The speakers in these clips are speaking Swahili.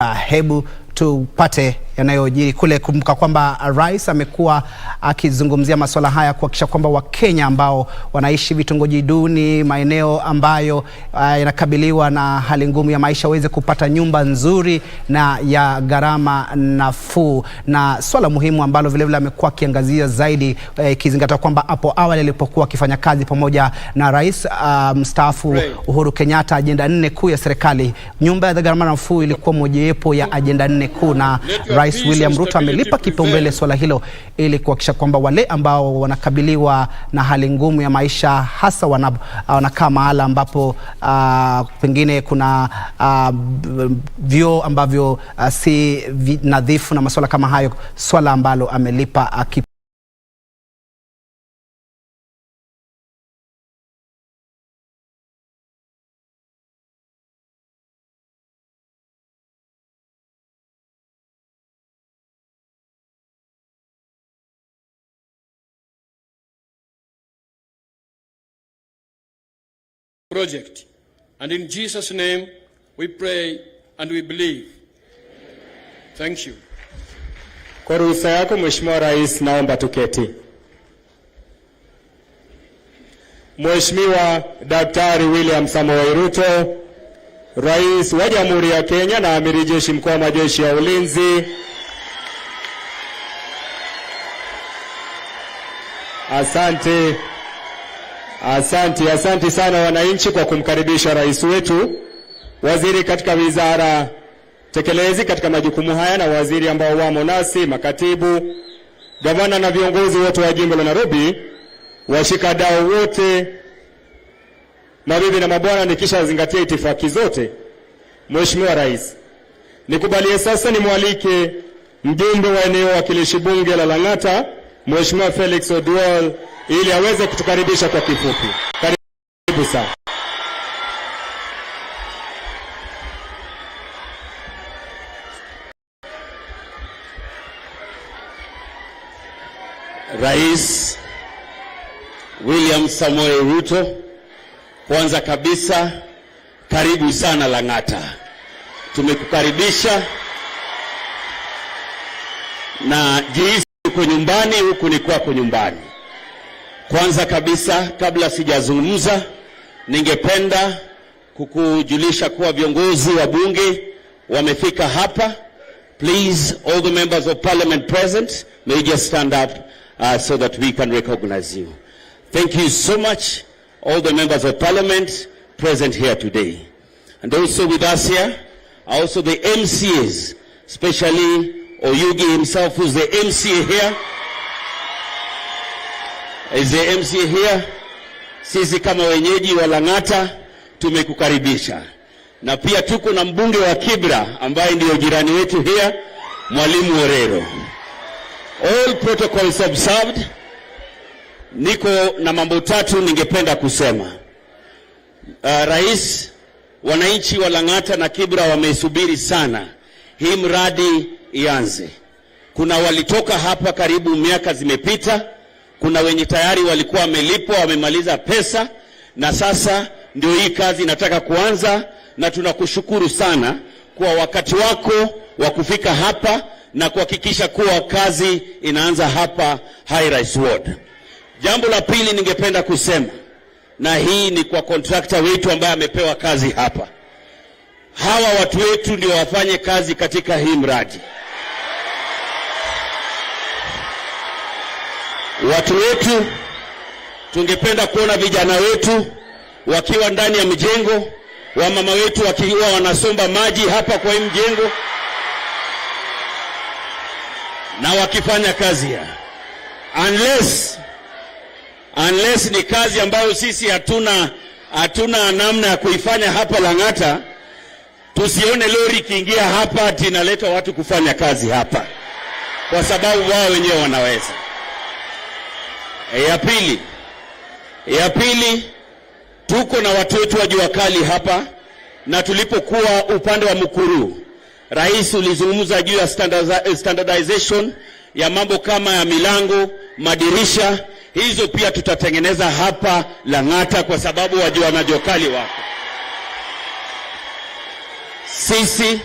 Hebu tupate yanayojiri kule. Kumbuka kwamba rais amekuwa akizungumzia masuala haya kuhakikisha kwamba Wakenya ambao wanaishi vitongoji duni, maeneo ambayo yanakabiliwa na hali ngumu ya maisha waweze kupata nyumba nzuri na ya gharama nafuu. Na swala muhimu ambalo vile vile amekuwa akiangazia zaidi, ikizingatia kwamba hapo awali alipokuwa akifanya kazi pamoja na rais mstaafu Uhuru Kenyatta, ajenda 4 kuu ya serikali, nyumba ya gharama nafuu ilikuwa mojawapo ya ajenda 4 kuu, na Rais William Ruto amelipa kipaumbele swala hilo ili kuhakikisha kwamba wale ambao wanakabiliwa na hali ngumu ya maisha, hasa wanakaa mahala ambapo pengine kuna vyoo ambavyo si nadhifu na masuala kama hayo, swala ambalo amelipa project. And in Jesus' name we pray and we believe. Thank you. Kwa ruhusa yako Mheshimiwa Rais, naomba tuketi. Mheshimiwa Daktari William Samoei Ruto, Rais wa Jamhuri ya Kenya na Amiri Jeshi Mkuu wa Majeshi ya Ulinzi. Asante sana wananchi kwa kumkaribisha rais wetu, waziri katika wizara tekelezi katika majukumu haya, na waziri ambao wamo nasi, makatibu, gavana na viongozi wote wa jimbo la Nairobi, washikadau wote, mabibi na mabwana, nikisha zingatia itifaki zote. Mheshimiwa Rais, nikubalie sasa nimwalike mjumbe wa eneo wakilishi bunge la Lang'ata, Mheshimiwa Felix Oduol, ili aweze kutukaribisha kwa kifupi. Karibu sana. Rais William Samoei Ruto, kwanza kabisa karibu sana Lang'ata. Tumekukaribisha na jihisi uko nyumbani, huku ni kwako nyumbani. Kwanza kabisa, kabla sijazungumza, ningependa kukujulisha kuwa viongozi wa bunge wamefika hapa. Please, all the members of parliament present, may you just stand up so that we can recognize you. Thank you so much, all the members of parliament present here today. And also with us here are also the MCAs, especially Oyugi himself, who's the MCA here. Is the MCA here? Sisi kama wenyeji wa Lang'ata tumekukaribisha. Na pia tuko na mbunge wa Kibra ambaye ndio jirani wetu here, Mwalimu Orero. All protocols observed. Niko na mambo 3 ningependa kusema. Rais, wananchi wa Lang'ata na Kibra wamesubiri sana hii mradi ianze. Kuna walitoka hapa karibu miaka zimepita. Kuna wenye tayari walikuwa wamelipwa, wamemaliza pesa, na sasa ndio hii kazi inataka kuanza, na tunakushukuru sana kwa wakati wako wa kufika hapa na kuhakikisha kuwa kazi inaanza hapa High-Rise Ward. Jambo la pili ningependa kusema, na hii ni kwa contractor wetu ambaye amepewa kazi hapa. Hawa watu wetu ndio wafanye kazi katika hii mradi. Watu wetu, tungependa kuona vijana wetu wakiwa ndani ya mjengo, wamama wetu wakiwa wanasomba maji hapa kwa hii mjengo na wakifanya kazi ya. Unless ni kazi ambayo sisi hatuna namna ya kuifanya hapa Lang'ata, tusione lori kiingia hapa ati inaleta watu kufanya kazi hapa, kwa sababu wao wenyewe wanaweza. Ya pili, tuko na watu wetu wa jua kali hapa, na tulipokuwa upande wa Mukuru, rais ulizungumza juu ya standardization ya mambo kama ya milango, madirisha. Hizo pia tutatengeneza hapa Lang'ata kwa sababu wajua na jua kali wako. Sisi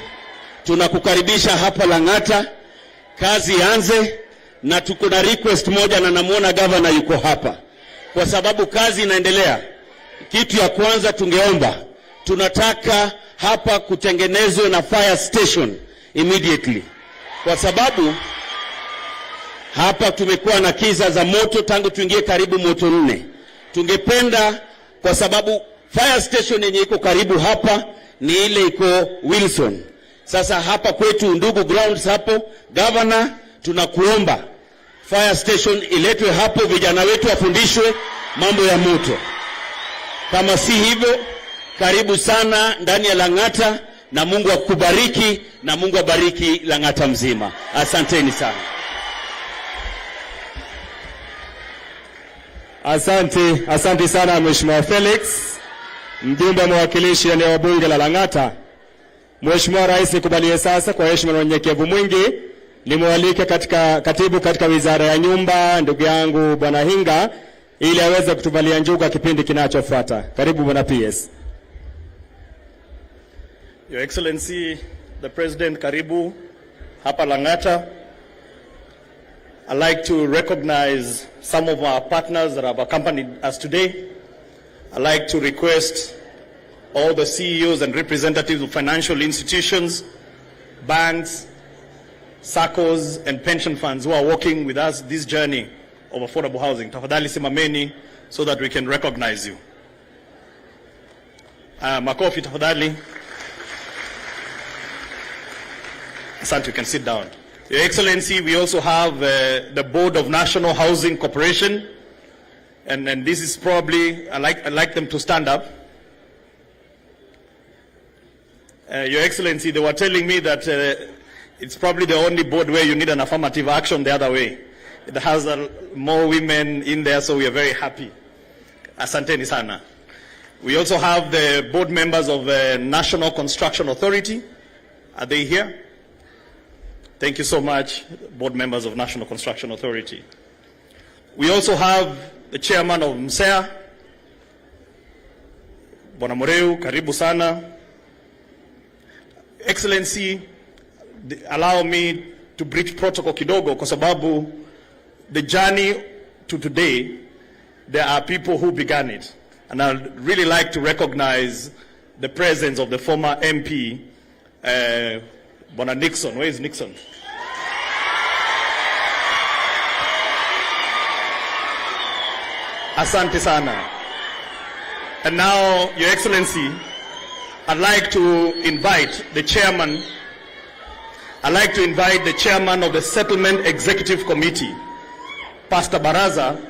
tunakukaribisha hapa Lang'ata, kazi ianze, na tuko na request moja, na namuona governor yuko hapa, kwa sababu kazi inaendelea. Kitu ya kwanza tungeomba, tunataka hapa kutengenezwe na fire station immediately, kwa sababu hapa tumekuwa na kisa za moto tangu tuingie karibu moto 4. Tungependa, kwa sababu fire station yenye iko karibu hapa ni ile iko Wilson. Sasa hapa kwetu ndugu grounds hapo, governor, tunakuomba fire station iletwe hapo, vijana wetu wafundishwe mambo ya moto. Kama si hivyo, karibu sana ndani ya Lang'ata, na Mungu akubariki, na Mungu abariki Lang'ata mzima. Asanteni sana. Asante sana Mheshimiwa Felix, mjumbe mwakilishi eneo bunge la Lang'ata. Mheshimiwa Rais, nikubalie sasa kwa heshima na unyenyekevu mwingi nimwalike katibu katika Wizara ya Nyumba, ndugu yangu Bwana Hinga, ili aweze kutuvalia njuga kipindi kinachofuata. Karibu Bwana PS. Your Excellency the President, karibu hapa Lang'ata. I'd like to recognize some of our partners that have accompanied us today. I'd like to request all the CEOs and representatives of financial institutions, banks, SACCOs and pension funds who are working with us this journey of affordable housing. Tafadhali simameni so that we can recognize you. Makofi tafadhali. Asante, you can sit down. Your Excellency, we also have the Board of National Housing Corporation, and this is probably, I'd like them to stand up. Your Excellency, they were telling me that it's probably the only board where you need an affirmative action the other way. It has more women in there, so we are very happy. Asanteni sana. We also have the board members of the National Construction Authority. Are they here? Thank you so much, board members of National Construction Authority. We also have the chairman of MSEA, Bwana Moreu, karibu sana. Excellency, allow me to breach protocol kidogo kwa sababu the journey to today, there are people who began it. And I'd really like to recognize the presence of the former MP, Bwana Nixon. Where is Nixon? Asante sana. And now, Your Excellency, I'd like to invite the chairman. I'd like to invite the chairman of the Settlement Executive Committee, Pastor Baraza,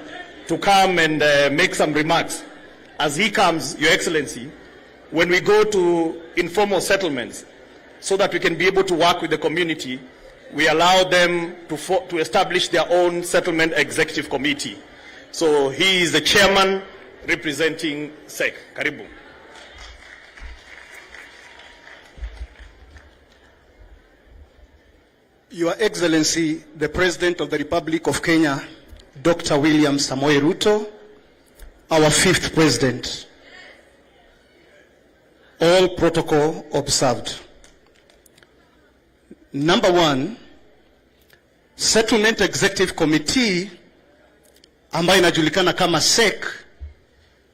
to come and make some remarks. As he comes, Your Excellency, when we go to informal settlements, so that we can be able to work with the community, we allow them to establish their own Settlement Executive Committee. So he is the chairman representing SEC. Karibu. Your Excellency, the President of the Republic of Kenya, Dr. William Samoei Ruto, our 5th President. All protocol observed. Number 1, Settlement Executive Committee, ambayo inajulikana kama SEC,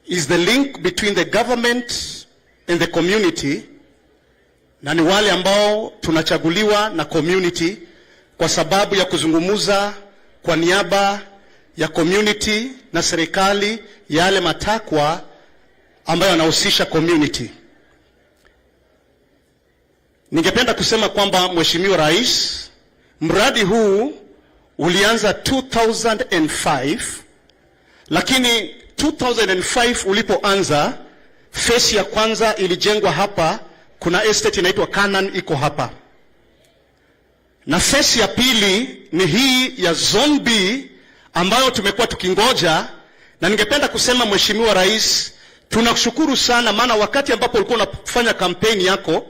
is the link between the government and the community, na ni wale ambao tunachaguliwa na community kwa sababu ya kuzungumuza kwa niaba ya community na serikali yale matakwa ambayo yanahusisha community. Ningependa kusema kwamba Mheshimiwa Rais, mradi huu ulianza 2005, lakini 2005 ulipoanza, phase ya kwanza ilijengwa hapa, kuna estate inaitwa Canaan iko hapa. Na phase ya pili ni hii ya Zone B ambayo tumekuwa tukingoja, na ningependa kusema Mheshimiwa Rais, tunakushukuru sana, maana wakati ambapo ulikuwa unafanya kampeni yako,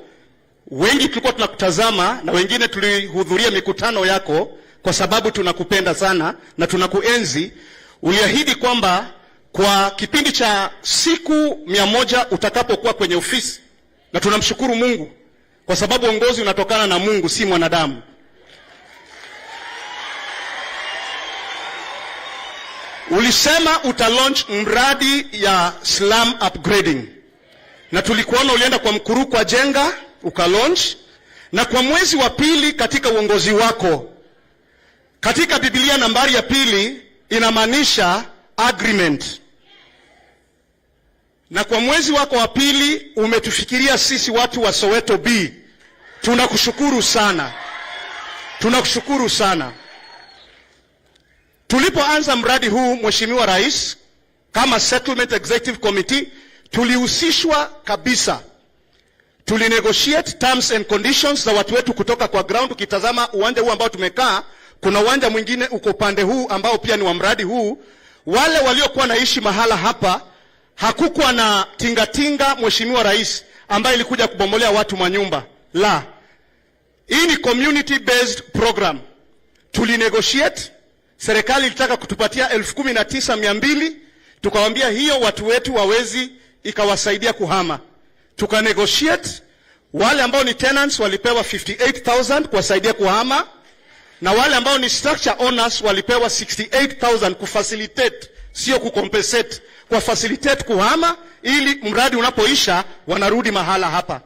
wengi tulikuwa tunakutazama na wengine tulihudhuria mikutano yako kwa sababu tunakupenda sana na tunakuenzi. Uliahidi kwamba kwa kipindi cha siku 100 utakapokuwa kwenye ofisi, na tunamshukuru Mungu kwa sababu uongozi unatokana na Mungu, si mwanadamu. Ulisema utalaunch mradi ya slum upgrading, na tulikuona ulienda kwa mkuru kwa jenga ukalaunch, na kwa mwezi wa pili katika uongozi wako, katika Biblia nambari ya 2 inamaanisha agreement, na kwa mwezi wako wa pili umetufikiria sisi watu wa Soweto B. Tunakushukuru sana, tunakushukuru sana. Tulipoanza mradi huu, Mheshimiwa Rais, kama Settlement Executive Committee tulihusishwa kabisa. Tulinegotiate terms and conditions za watu wetu kutoka kwa ground. Ukitazama uwanja huu ambao tumekaa, kuna uwanja mwingine uko pande huu ambao pia ni wa mradi huu. Wale waliokuwa naishi mahala hapa, hakukuwa na tingatinga, Mheshimiwa Rais, ambaye ilikuja kubomolea watu manyumba. La, hii ni community based program. Tulinegotiate, serikali ilitaka kutupatia 19,200, tukawaambia hiyo watu wetu wawezi, ikawasaidia kuhama. Tukanegotiate, wale ambao ni tenants walipewa 58,000 kuwasaidia kuhama, na wale ambao ni structure owners walipewa 68,000 kufacilitate, sio kucompensate, kwa facilitate kuhama, ili mradi unapoisha wanarudi mahala hapa.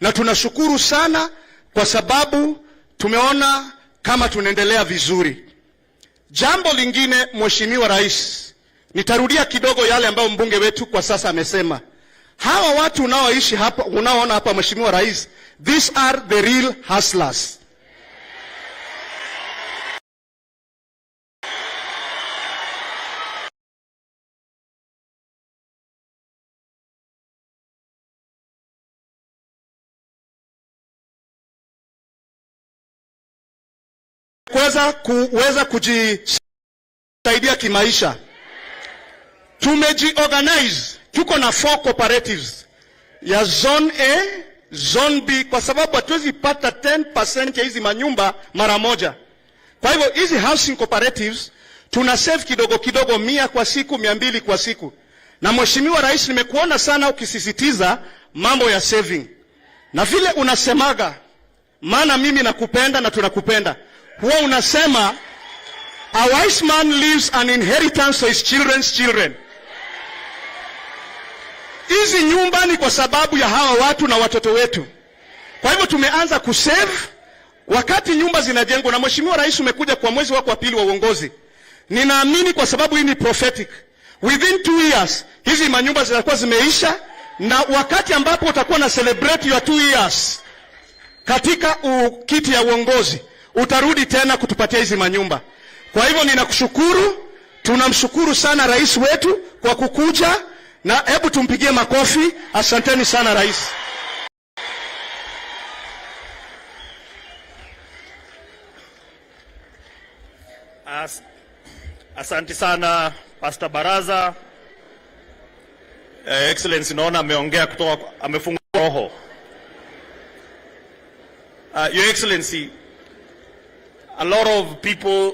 Na tunashukuru sana kwa sababu tumeona kama tunaendelea vizuri. Jambo lingine, Mheshimiwa Rais, nitarudia kidogo yale ambayo mbunge wetu kwa sasa amesema. Hawa watu unaoishi hapa, unaoona hapa, Mheshimiwa Rais, these are the real hustlers. kuweza kujisaidia kimaisha. Tumejiorganize, tuko na 4 cooperatives ya Zone A, Zone B, kwa sababu hatuwezi pata 10% ya hizi manyumba mara moja. Kwa hivyo hizi housing cooperatives tuna save kidogo kidogo, 100 kwa siku, 200 kwa siku. Na Mheshimiwa Rais, nimekuona sana ukisisitiza mambo ya saving. Na vile unasemaga, maana mimi nakupenda na tunakupenda, huwa unasema a wise man leaves an inheritance to his children's children. Hizi nyumba ni kwa sababu ya hawa watu na watoto wetu. Kwa hivyo tumeanza kusave wakati nyumba zinajengwa. Na Mheshimiwa Rais, umekuja kwa mwezi wako wa pili wa uongozi. Ninaamini kwa sababu hii ni prophetic, within 2 years hizi manyumba zitakuwa zimeisha, na wakati ambapo utakuwa na celebrate your 2 years katika kiti ya uongozi, utarudi tena kutupatia hizi manyumba. Kwa hivyo ninakushukuru, tunamshukuru sana rais wetu kwa kukuja, na hebu tumpigie makofi. Asanteni sana rais. Asante sana Pastor Baraza. Excellency, naona ameongea kutoka, amefungua roho. Your Excellency, a lot of people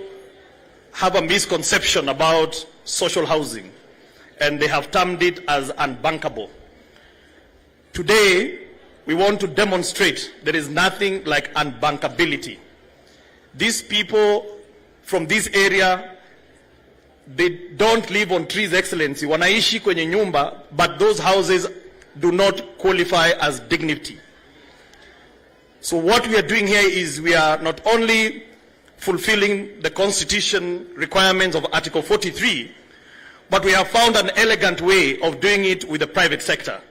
have a misconception about social housing, and they have termed it as unbankable. Today, we want to demonstrate there is nothing like unbankability. These people from this area, they don't live on trees, Excellency. Wanaishi kwenye nyumba, but those houses do not qualify as dignity. So what we are doing here is we are not only fulfilling the Constitution requirements of Article 43, but we have found an elegant way of doing it with the private sector.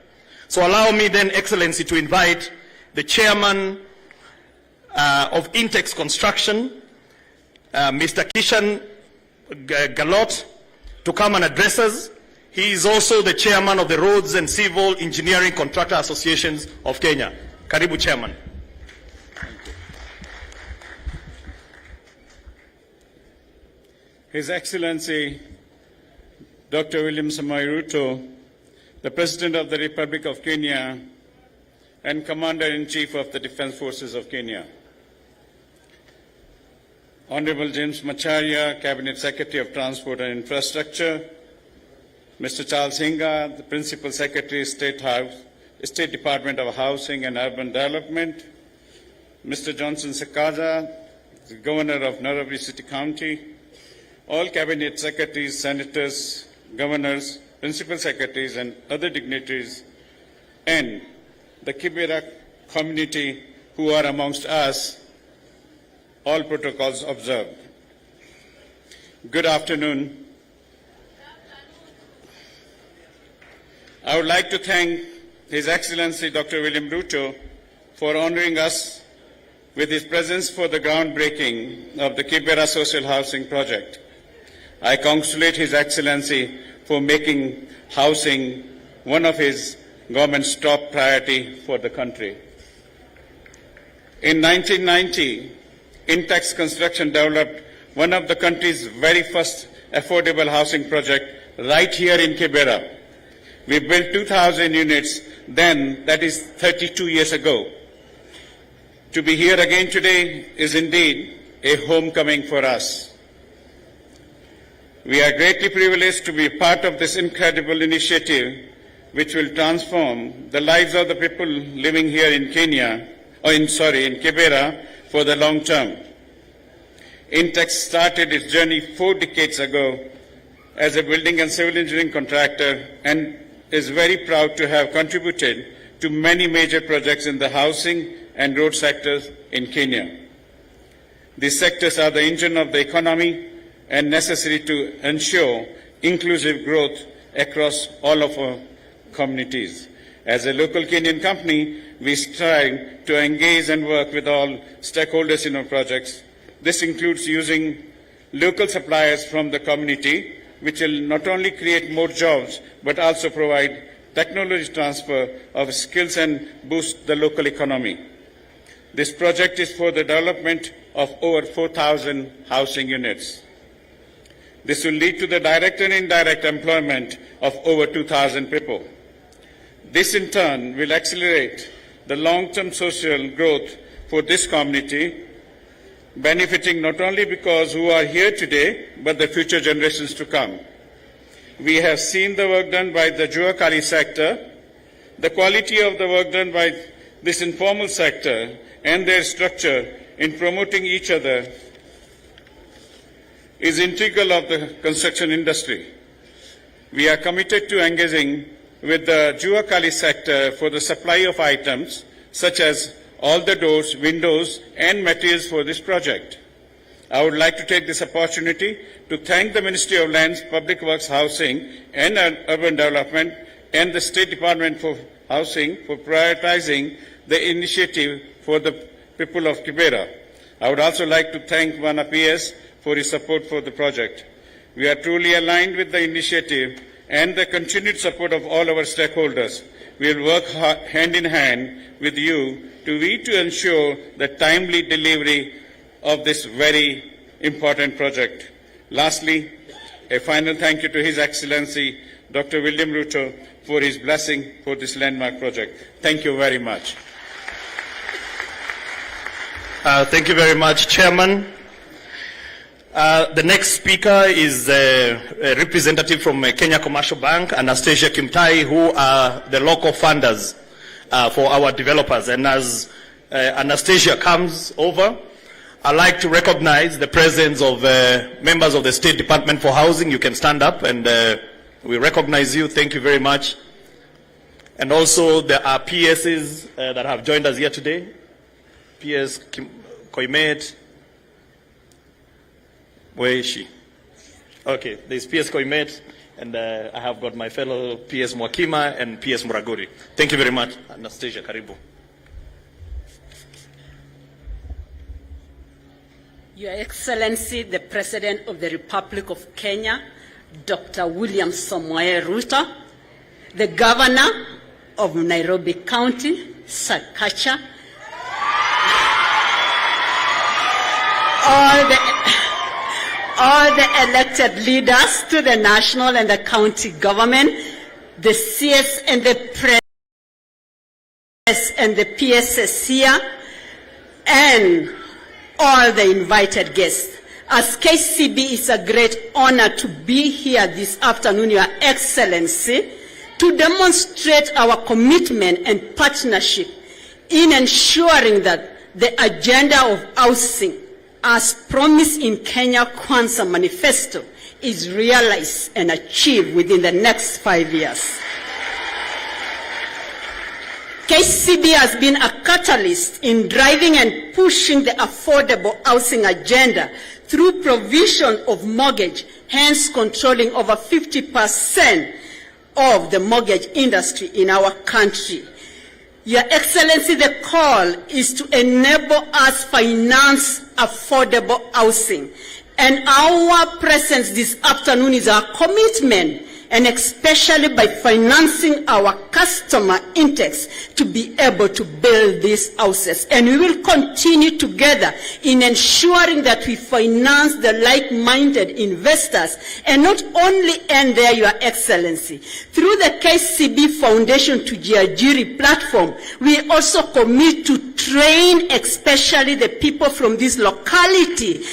So allow me then, Excellency, to invite the chairman of Intex Construction, Mr. Kishan Galot, to come and address us. He is also the chairman of the Roads and Civil Engineering Contractor Associations of Kenya. Karibu, Chairman. His Excellency Dr. William Samoei Ruto, the President of the Republic of Kenya and Commander-in-Chief of the Defense Forces of Kenya. Honorable James Macharia, Cabinet Secretary of Transport and Infrastructure, Mr. Charles Hinga, the Principal Secretary, State Department of Housing and Urban Development, Mr. Johnson Sakaja, the Governor of Nairobi City County, all Cabinet Secretaries, Senators, Governors, Principal Secretaries, and other dignitaries, and the Kibra community who are amongst us, all protocols observed. Good afternoon. I would like to thank His Excellency Dr. William Ruto for honoring us with his presence for the groundbreaking of the Kibra social housing project. I congratulate His Excellency for making housing one of his government's top priority for the country. In 1990, Intex Construction developed one of the country's very first affordable housing project right here in Kibra. We built 2,000 units then, that is 32 years ago. To be here again today is indeed a homecoming for us. We are greatly privileged to be part of this incredible initiative which will transform the lives of the people living here in in Kibra for the long term. Intex started its journey 4 decades ago as a building and civil engineering contractor and is very proud to have contributed to many major projects in the housing and road sectors in Kenya. These sectors are the engine of the economy and necessary to ensure inclusive growth across all of our communities. As a local Kenyan company, we strive to engage and work with all stakeholders in our projects. This includes using local suppliers from the community, which will not only create more jobs, but also provide technology transfer of skills and boost the local economy. This project is for the development of over 4,000 housing units. This will lead to the direct and indirect employment of over 2,000 people. This in turn will accelerate the long-term social growth for this community, benefiting not only because who are here today, but the future generations to come. We have seen the work done by the Juakali sector, the quality of the work done by this informal sector and their structure in promoting each other is integral of the construction industry. We are committed to engaging with the Juakali sector for the supply of items such as all the doors, windows and materials for this project. I would like to take this opportunity to thank the Ministry of Lands, Public Works, Housing and Urban Development and the State Department for Housing for prioritizing the initiative for the people of Kibra. I would also like to thank Wana PS for his support for the project. We are truly aligned with the initiative and the continued support of all our stakeholders. We will work hand in hand with you to ensure the timely delivery of this very important project. Lastly, a final thank you to His Excellency Dr. William Ruto for his blessing for this landmark project. Thank you very much. Thank you very much, Chairman. The next speaker is a representative from Kenya Commercial Bank, Anastasia Kimtai, who are the local funders for our developers. And as Anastasia comes over, I'd like to recognize the presence of members of the State Department for Housing. You can stand up and we recognize you. Thank you very much. And also there are PSs that have joined us here today. PS Koimet. Where is she? Okay, there's PS Koimet, and I have got my fellow PS Mwakima and PS Muraguri. Thank you very much. Anastasia, karibu. Your Excellency, the President of the Republic of Kenya, Dr. William Samoei Ruto, the Governor of Nairobi County, Sakaja, all the elected leaders to the national and the county government, the CS and the press and the PSS here, and all the invited guests. As KCB, it's a great honor to be here this afternoon, Your Excellency, to demonstrate our commitment and partnership in ensuring that the agenda of housing, as promised in Kenya Kwanza Manifesto, is realized and achieved within the next 5 years. KCB has been a catalyst in driving and pushing the affordable housing agenda through provision of mortgage, hence controlling over 50% of the mortgage industry in our country. Your Excellency, the call is to enable us finance affordable housing. And our presence this afternoon is our commitment, and especially by financing our customer intakes to be able to build these houses. And we will continue together in ensuring that we finance the like-minded investors, and not only end there, Your Excellency. Through the KCB Foundation to Jiajiri platform, we also commit to train especially the people from this locality,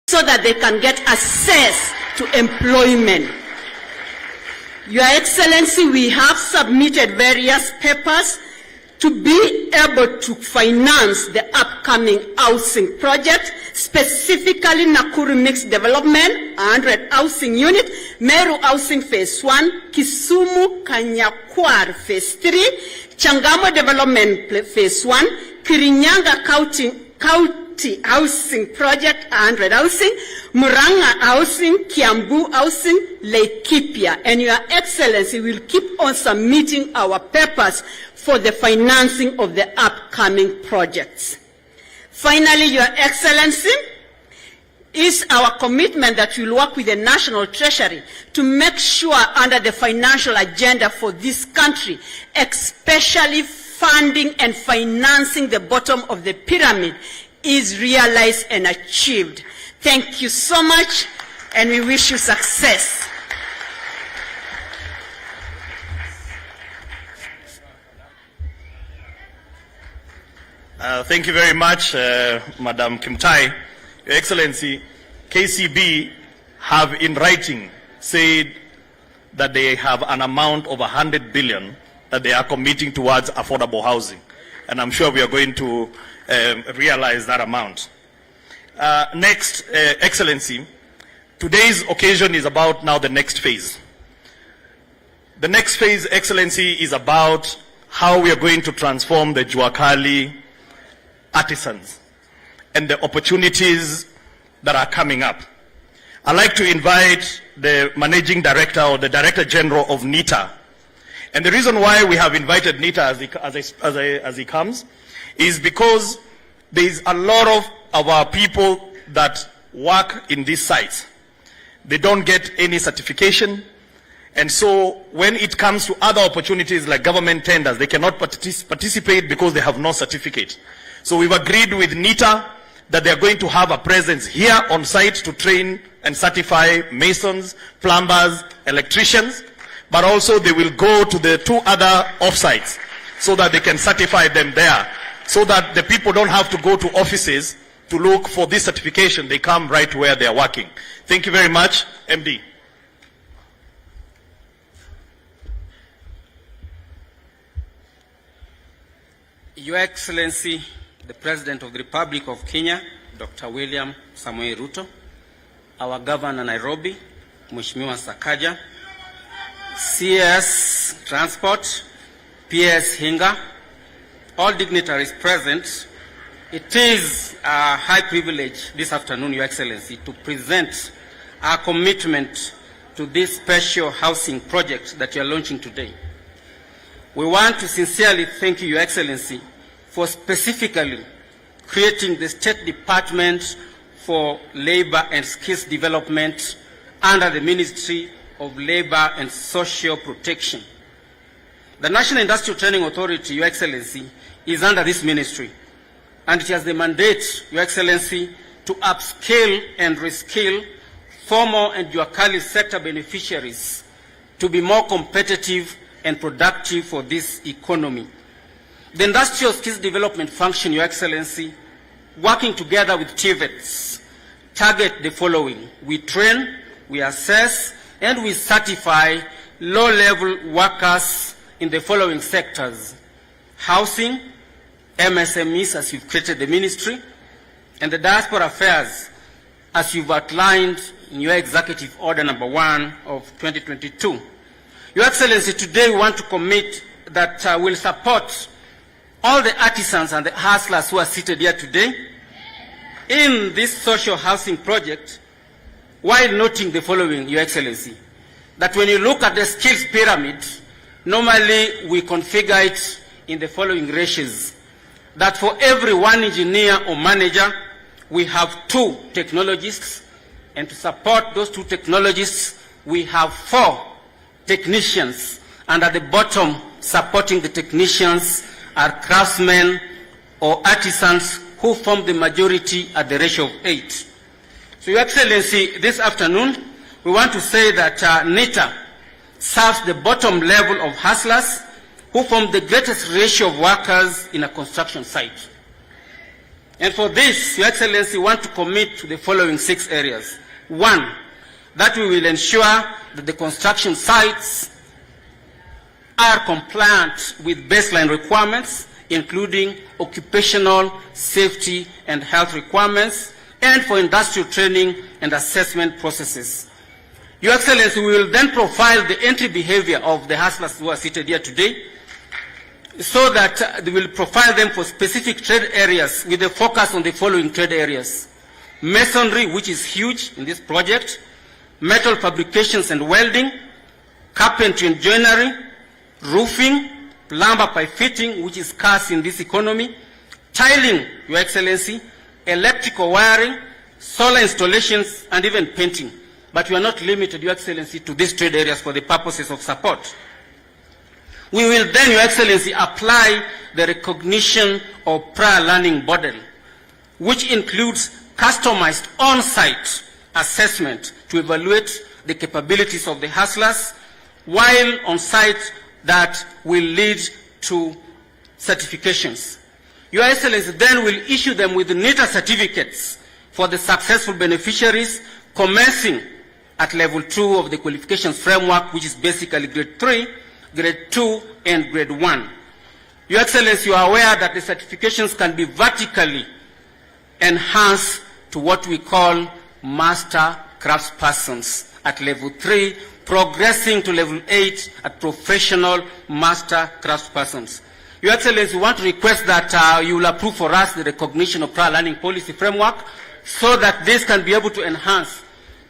so that they can get access to employment. Your Excellency, we have submitted various papers to be able to finance the upcoming housing project, specifically Nakuru Mixed Development, 100 Housing Unit, Meru Housing Phase 1, Kisumu Kanyakwar Phase 3, Changamo Development Phase 1, Kirinyaga County Housing Project, 100 Housing, Murang'a Housing, Kiambu Housing, Laikipia. And Your Excellency will keep on submitting our papers for the financing of the upcoming projects. Finally, Your Excellency, is our commitment that we'll work with the National Treasury to make sure under the financial agenda for this country, especially funding and financing the bottom of the pyramid, is realized and achieved. Thank you so much, and we wish you success. Thank you very much, Madam Kimtai. Your Excellency, KCB have in writing said that they have an amount of 100 billion that they are committing towards affordable housing. And I'm sure we are going to realize that amount. Next, Excellency, today's occasion is about now the next phase. The next phase, Excellency, is about how we are going to transform the Juakali artisans and the opportunities that are coming up. I'd like to invite the Managing Director or the Director General of NITA. And the reason why we have invited NITA as he comes is because there is a lot of our people that work in these sites. They don't get any certification. And so when it comes to other opportunities like government tenders, they cannot participate because they have no certificate. So we've agreed with NITA that they are going to have a presence here on site to train and certify masons, plumbers, electricians, but also they will go to the 2 other offsites so that they can certify them there, so that the people don't have to go to offices to look for this certification. They come right where they are working. Thank you very much, MD. Your Excellency, the President of the Republic of Kenya, Dr. William Samoei Ruto, our Governor Nairobi, Mheshimiwa Sakaja, CS Transport, PS Hinga, all dignitaries present, it is a high privilege this afternoon, Your Excellency, to present our commitment to this special housing project that you are launching today. We want to sincerely thank you, Your Excellency, for specifically creating the State Department for Labor and Skills Development under the Ministry of Labor and Social Protection. The National Industrial Training Authority, Your Excellency, is under this ministry, and it has the mandate, Your Excellency, to upscale and reskill formal and Juakali sector beneficiaries to be more competitive and productive for this economy. The Industrial Skills Development Function, Your Excellency, working together with TVETs, target the following. We train, we assess, and we certify low-level workers in the following sectors: housing, MSMEs as you've created the ministry, and the diaspora affairs as you've outlined in your Executive Order number 1 of 2022. Your Excellency, today we want to commit that we'll support all the artisans and the hustlers who are seated here today in this social housing project, while noting the following, Your Excellency, that when you look at the skills pyramid, normally we configure it in the following ratios, that for every 1 engineer or manager, we have 2 technologists, and to support those 2 technologists, we have 4 technicians, and at the bottom, supporting the technicians are craftsmen or artisans who form the majority at the ratio of 8. So, Your Excellency, this afternoon, we want to say that NITA serves the bottom level of hustlers who form the greatest ratio of workers in a construction site. And for this, Your Excellency, we want to commit to the following 6 areas. 1, that we will ensure that the construction sites are compliant with baseline requirements, including occupational safety and health requirements, and for industrial training and assessment processes. Your Excellency, we will then profile the entry behavior of the hustlers who are seated here today, so that they will profile them for specific trade areas with a focus on the following trade areas: masonry, which is huge in this project, metal fabrications and welding, carpentry and joinery, roofing, plumber pipe fitting, which is scarce in this economy, tiling, Your Excellency, electrical wiring, solar installations, and even painting. But we are not limited, Your Excellency, to these trade areas for the purposes of support. We will then, Your Excellency, apply the recognition of prior learning model, which includes customized on-site assessment to evaluate the capabilities of the hustlers, while on-site that will lead to certifications. Your Excellency then will issue them with NITA certificates for the successful beneficiaries, commencing at level 2 of the qualifications framework, which is basically grade 3, grade 2, and grade 1. Your Excellency, you are aware that the certifications can be vertically enhanced to what we call master craftspersons at level 3, progressing to level 8 at professional master craftspersons. Your Excellency, we want to request that you will approve for us the recognition of prior learning policy framework, so that this can be able to enhance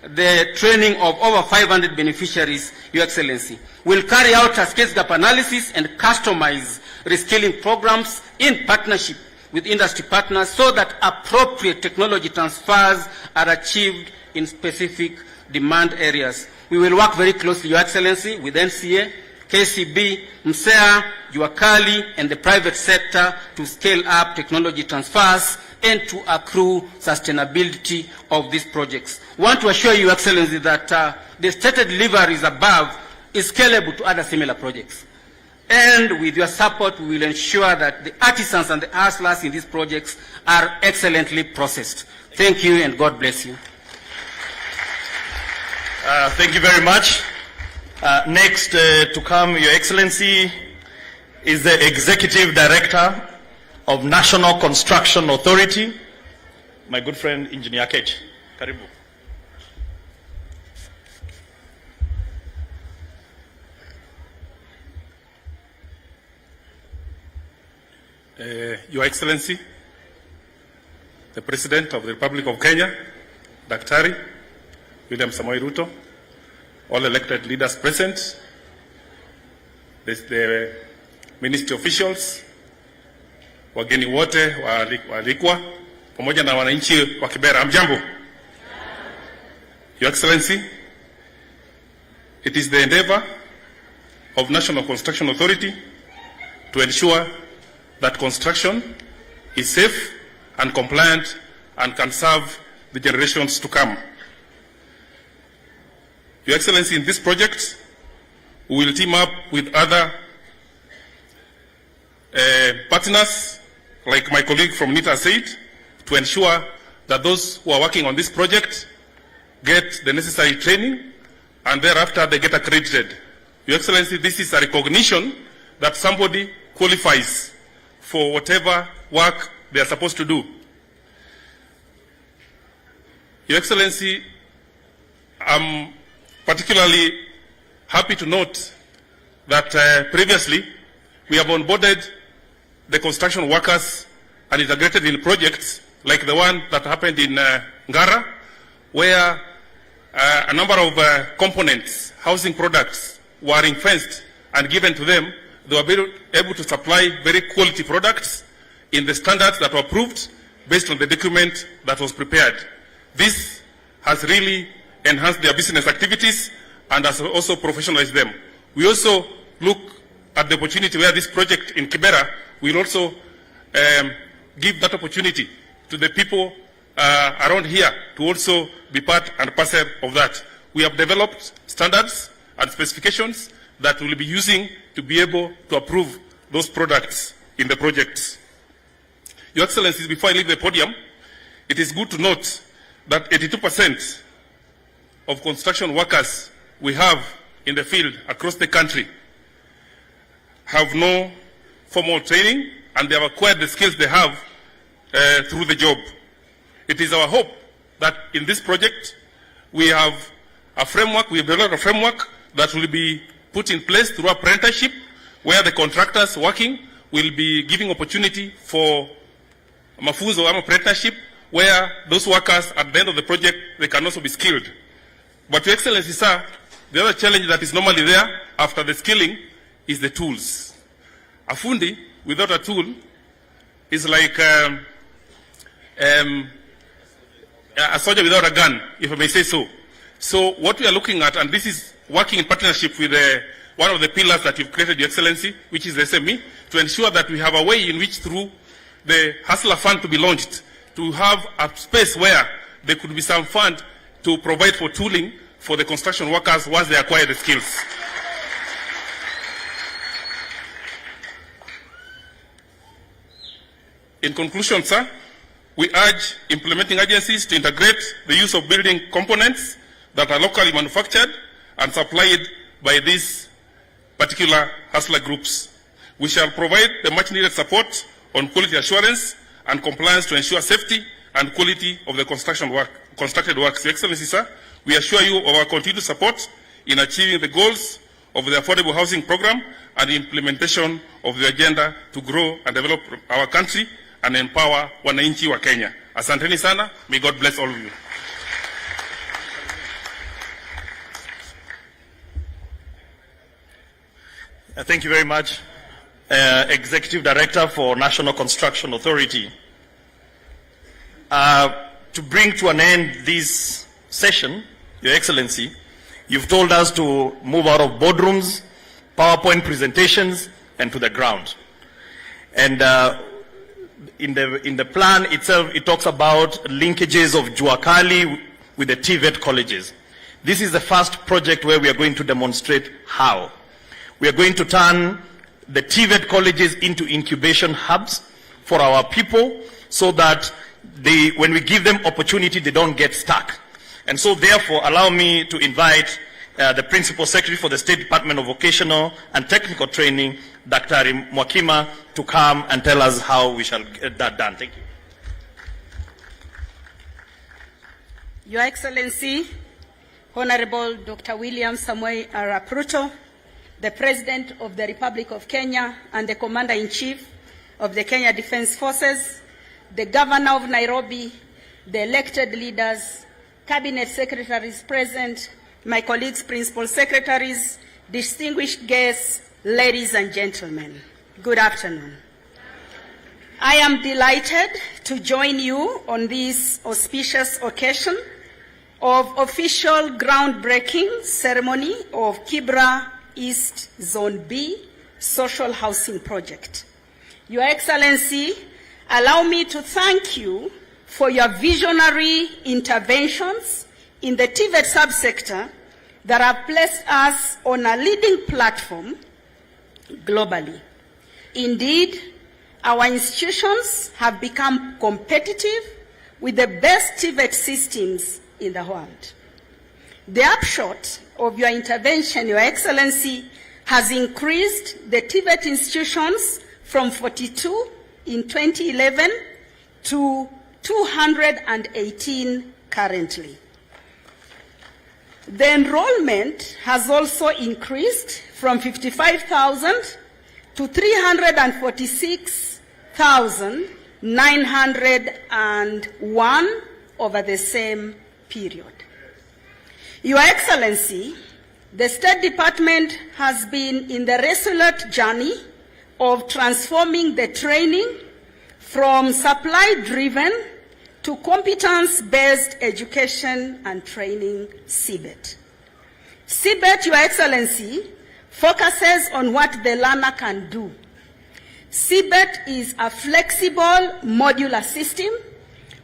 the training of over 500 beneficiaries, Your Excellency. We'll carry out a skills gap analysis and customize reskilling programs in partnership with industry partners, so that appropriate technology transfers are achieved in specific demand areas. We will work very closely, Your Excellency, with NCA, KCB, MSEA, Juakali, and the private sector to scale up technology transfers and to accrue sustainability of these projects. We want to assure you, Your Excellency, that the stated deliveries above is scalable to other similar projects. And with your support, we will ensure that the artisans and the hustlers in these projects are excellently processed. Thank you, and God bless you. Thank you very much. Next to come, Your Excellency, is the Executive Director of National Construction Authority, my good friend, Engineer Kech. Karibu. Your Excellency, the President of the Republic of Kenya, Daktari William Samoei Ruto, all elected leaders present, the ministry officials, wageni wote waalikwa, pamoja na wananchi wa Kibera, amjambo. Your Excellency, it is the endeavor of National Construction Authority to ensure that construction is safe and compliant and can serve the generations to come. Your Excellency, in this project, we will team up with other partners, like my colleague from NITA said, to ensure that those who are working on this project get the necessary training and thereafter they get accredited. Your Excellency, this is a recognition that somebody qualifies for whatever work they are supposed to do. Your Excellency, I'm particularly happy to note that previously we have onboarded the construction workers and integrated in projects like the one that happened in Ngara, where a number of components, housing products, were ring-fenced and given to them. They were able to supply very quality products in the standards that were approved based on the document that was prepared. This has really enhanced their business activities and has also professionalized them. We also look at the opportunity where this project in Kibra will also give that opportunity to the people around here to also be part and parcel of that. We have developed standards and specifications that we'll be using to be able to approve those products in the projects. Your Excellencies, before I leave the podium, it is good to note that 82% of construction workers we have in the field across the country have no formal training, and they have acquired the skills they have through the job. It is our hope that in this project we have a framework, we have developed a framework that will be put in place through apprenticeship, where the contractors working will be giving opportunity for mafunzo or apprenticeship, where those workers at the end of the project, they can also be skilled. But Your Excellency, sir, the other challenge that is normally there after the skilling is the tools. A fundi without a tool is like a soldier without a gun, if I may say so. So what we are looking at, and this is working in partnership with one of the pillars that you've created, Your Excellency, which is the SME, to ensure that we have a way in which through the Hustler Fund to be launched, to have a space where there could be some fund to provide for tooling for the construction workers once they acquire the skills. In conclusion, sir, we urge implementing agencies to integrate the use of building components that are locally manufactured and supplied by these particular hustler groups. We shall provide the much needed support on quality assurance and compliance to ensure safety and quality of the constructed works. Your Excellency, sir, we assure you of our continued support in achieving the goals of the affordable housing program and the implementation of the agenda to grow and develop our country and empower wananchi wa Kenya. Asanteni sana. May God bless all of you. Thank you very much, Executive Director for National Construction Authority. To bring to an end this session, Your Excellency, you've told us to move out of boardrooms, PowerPoint presentations, and to the ground. And in the plan itself, it talks about linkages of Juakali with the TVET colleges. This is the first project where we are going to demonstrate how. We are going to turn the TVET colleges into incubation hubs for our people so that when we give them opportunity, they don't get stuck. And so therefore, allow me to invite the Principal Secretary for the State Department of Vocational and Technical Training, Dr. Mwakima, to come and tell us how we shall get that done. Thank you. Your Excellency, Honorable Dr. William Samoei Arap Ruto, the President of the Republic of Kenya and the Commander-in-Chief of the Kenya Defense Forces, the Governor of Nairobi, the elected leaders, Cabinet Secretaries present, my colleagues, Principal Secretaries, distinguished guests, ladies and gentlemen, good afternoon. I am delighted to join you on this auspicious occasion of official groundbreaking ceremony of Kibra East Zone B Social Housing Project. Your Excellency, allow me to thank you for your visionary interventions in the TVET subsector that have placed us on a leading platform globally. Indeed, our institutions have become competitive with the best TVET systems in the world. The upshot of your intervention, Your Excellency, has increased the TVET institutions from 42 in 2011 to 218 currently. The enrollment has also increased from 55,000 to 346,901 over the same period. Your Excellency, the State Department has been in the resolute journey of transforming the training from supply-driven to competence-based education and training, CBET. CBET, Your Excellency, focuses on what the learner can do. CBET is a flexible, modular system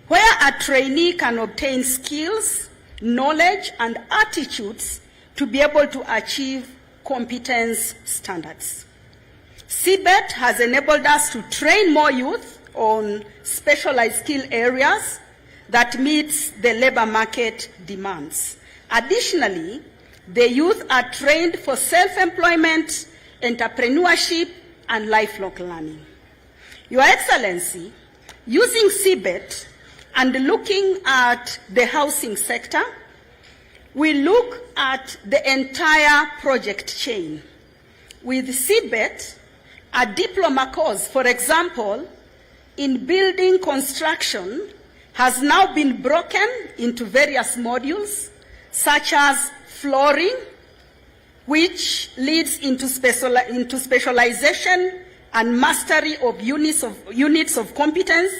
where a trainee can obtain skills, knowledge, and attitudes to be able to achieve competence standards. CBET has enabled us to train more youth on specialized skill areas that meets the labor market demands. Additionally, the youth are trained for self-employment, entrepreneurship, and lifelong learning. Your Excellency, using CBET and looking at the housing sector, we look at the entire project chain. With CBET, a diploma course, for example, in building construction, has now been broken into various modules, such as flooring, which leads into specialization and mastery of units of competence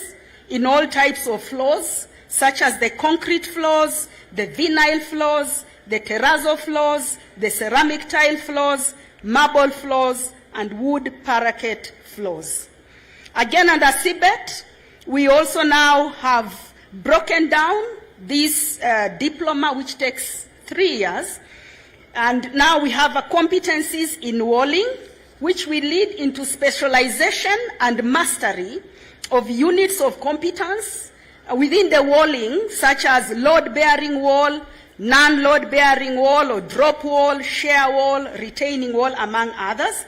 in all types of floors, such as the concrete floors, the vinyl floors, the terrazzo floors, the ceramic tile floors, marble floors, and wood parquet floors. Again, under CBET, we also now have broken down this diploma, which takes 3 years, and now we have competencies in walling, which will lead into specialization and mastery of units of competence within the walling, such as load-bearing wall, non-load-bearing wall, or drop wall, shear wall, retaining wall, among others.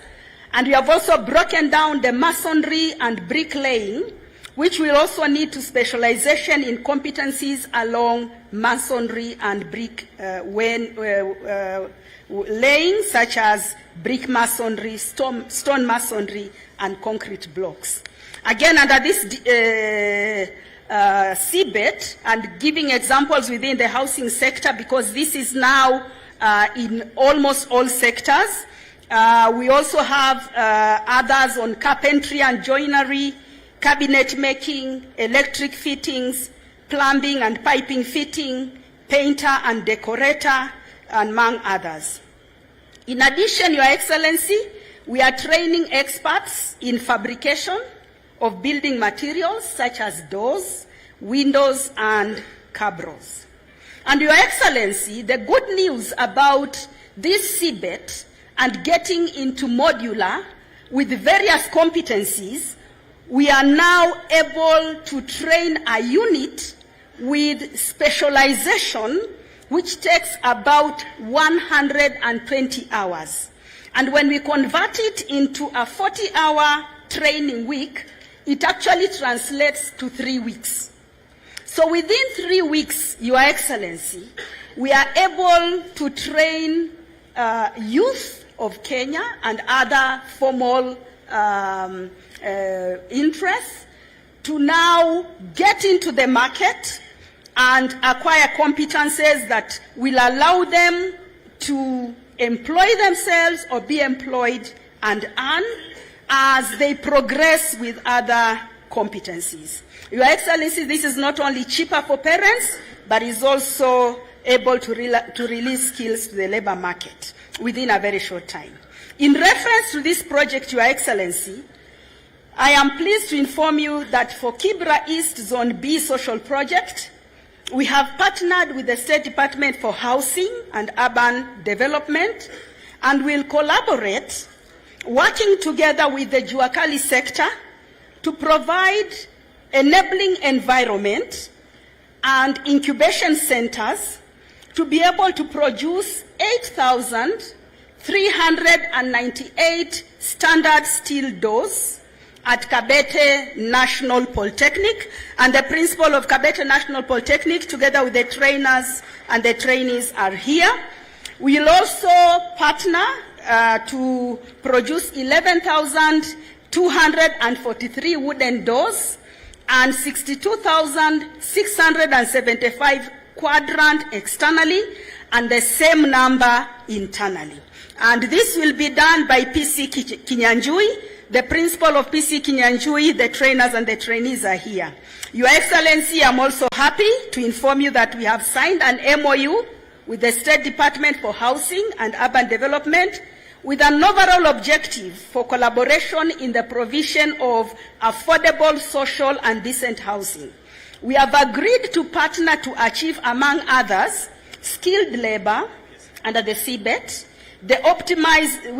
And we have also broken down the masonry and bricklaying, which will also need to specialization in competencies along masonry and brick laying, such as brick masonry, stone masonry, and concrete blocks. Again, under this CBET, and giving examples within the housing sector, because this is now in almost all sectors. We also have others on carpentry and joinery, cabinet making, electric fittings, plumbing and piping fitting, painter and decorator, and among others. In addition, Your Excellency, we are training experts in fabrication of building materials such as doors, windows, and cabros. And Your Excellency, the good news about this CBET and getting into modular with various competencies, we are now able to train a unit with specialization, which takes about 120 hours. And when we convert it into a 40-hour training week, it actually translates to 3 weeks. So within 3 weeks, Your Excellency, we are able to train youth of Kenya and other formal interests to now get into the market and acquire competences that will allow them to employ themselves or be employed and earn as they progress with other competencies. Your Excellency, this is not only cheaper for parents, but is also able to release skills to the labor market within a very short time. In reference to this project, Your Excellency, I am pleased to inform you that for Kibra East Zone B social project, we have partnered with the State Department for Housing and Urban Development and will collaborate, working together with the Juakali sector to provide enabling environment and incubation centers to be able to produce 8,398 standard steel doors at Kabete National Polytechnic, and the principal of Kabete National Polytechnic, together with the trainers and the trainees, are here. We will also partner to produce 11,243 wooden doors and 62,675 quadrant externally, and the same number internally. And this will be done by PC Kinyanjui, the principal of PC Kinyanjui. The trainers and the trainees are here. Your Excellency, I'm also happy to inform you that we have signed an MOU with the State Department for Housing and Urban Development with an overall objective for collaboration in the provision of affordable, social, and decent housing. We have agreed to partner to achieve, among others, skilled labor under the CBET. We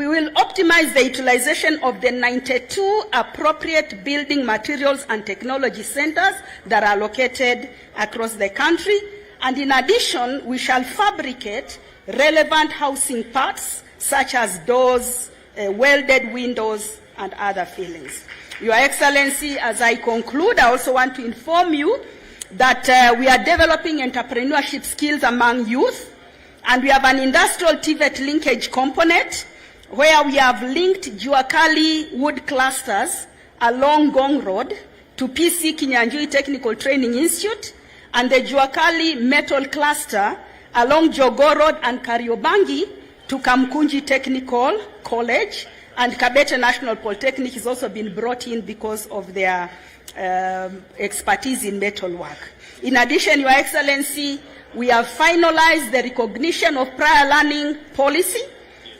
will optimize the utilization of the 92 appropriate building materials and technology centers that are located across the country. And in addition, we shall fabricate relevant housing parts such as doors, welded windows, and other fittings. Your Excellency, as I conclude, I also want to inform you that we are developing entrepreneurship skills among youth, and we have an industrial TVET linkage component where we have linked Juakali wood clusters along Gong Road to PC Kinyanjui Technical Training Institute, and the Juakali metal cluster along Jogoo Road and Kariobangi to Kamkunji Technical College, and Kabete National Polytechnic has also been brought in because of their expertise in metalwork. In addition, Your Excellency, we have finalized the recognition of prior learning policy,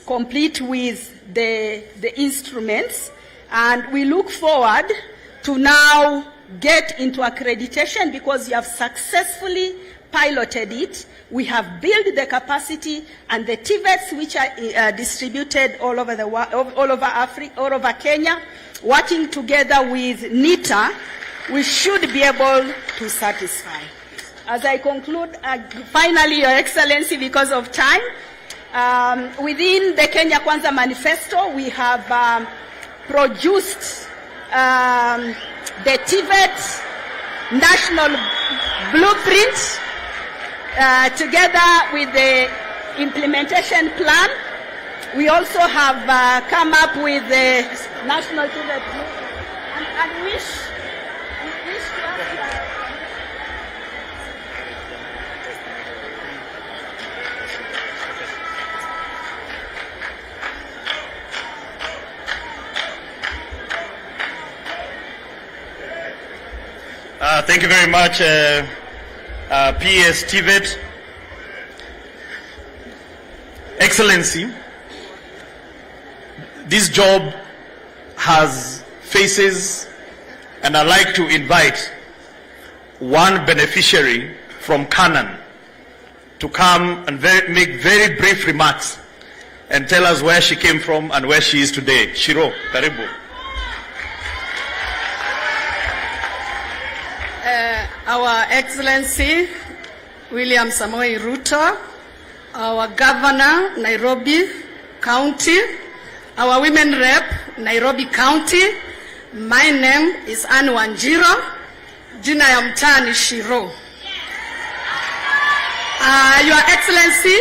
complete with the instruments, and we look forward to now get into accreditation because you have successfully piloted it. We have built the capacity, and the TVETs, which are distributed all over the world, all over Africa, all over Kenya, working together with NITA, we should be able to satisfy. As I conclude, finally, Your Excellency, because of time, within the Kenya Kwanza Manifesto, we have produced the TVET National Blueprint, together with the implementation plan. We also have come up with the National TVET Blueprint, and we wish to thank you very much, PS TVET. Excellency, this job has faces, and I'd like to invite one beneficiary from Canaan to come and make very brief remarks and tell us where she came from and where she is today. Shiro, karibu. Our Excellency William Samoei Ruto, our Governor, Nairobi County, our Women Rep, Nairobi County. My name is Anne Wanjiro, jina ya mtani Shiro. Your Excellency,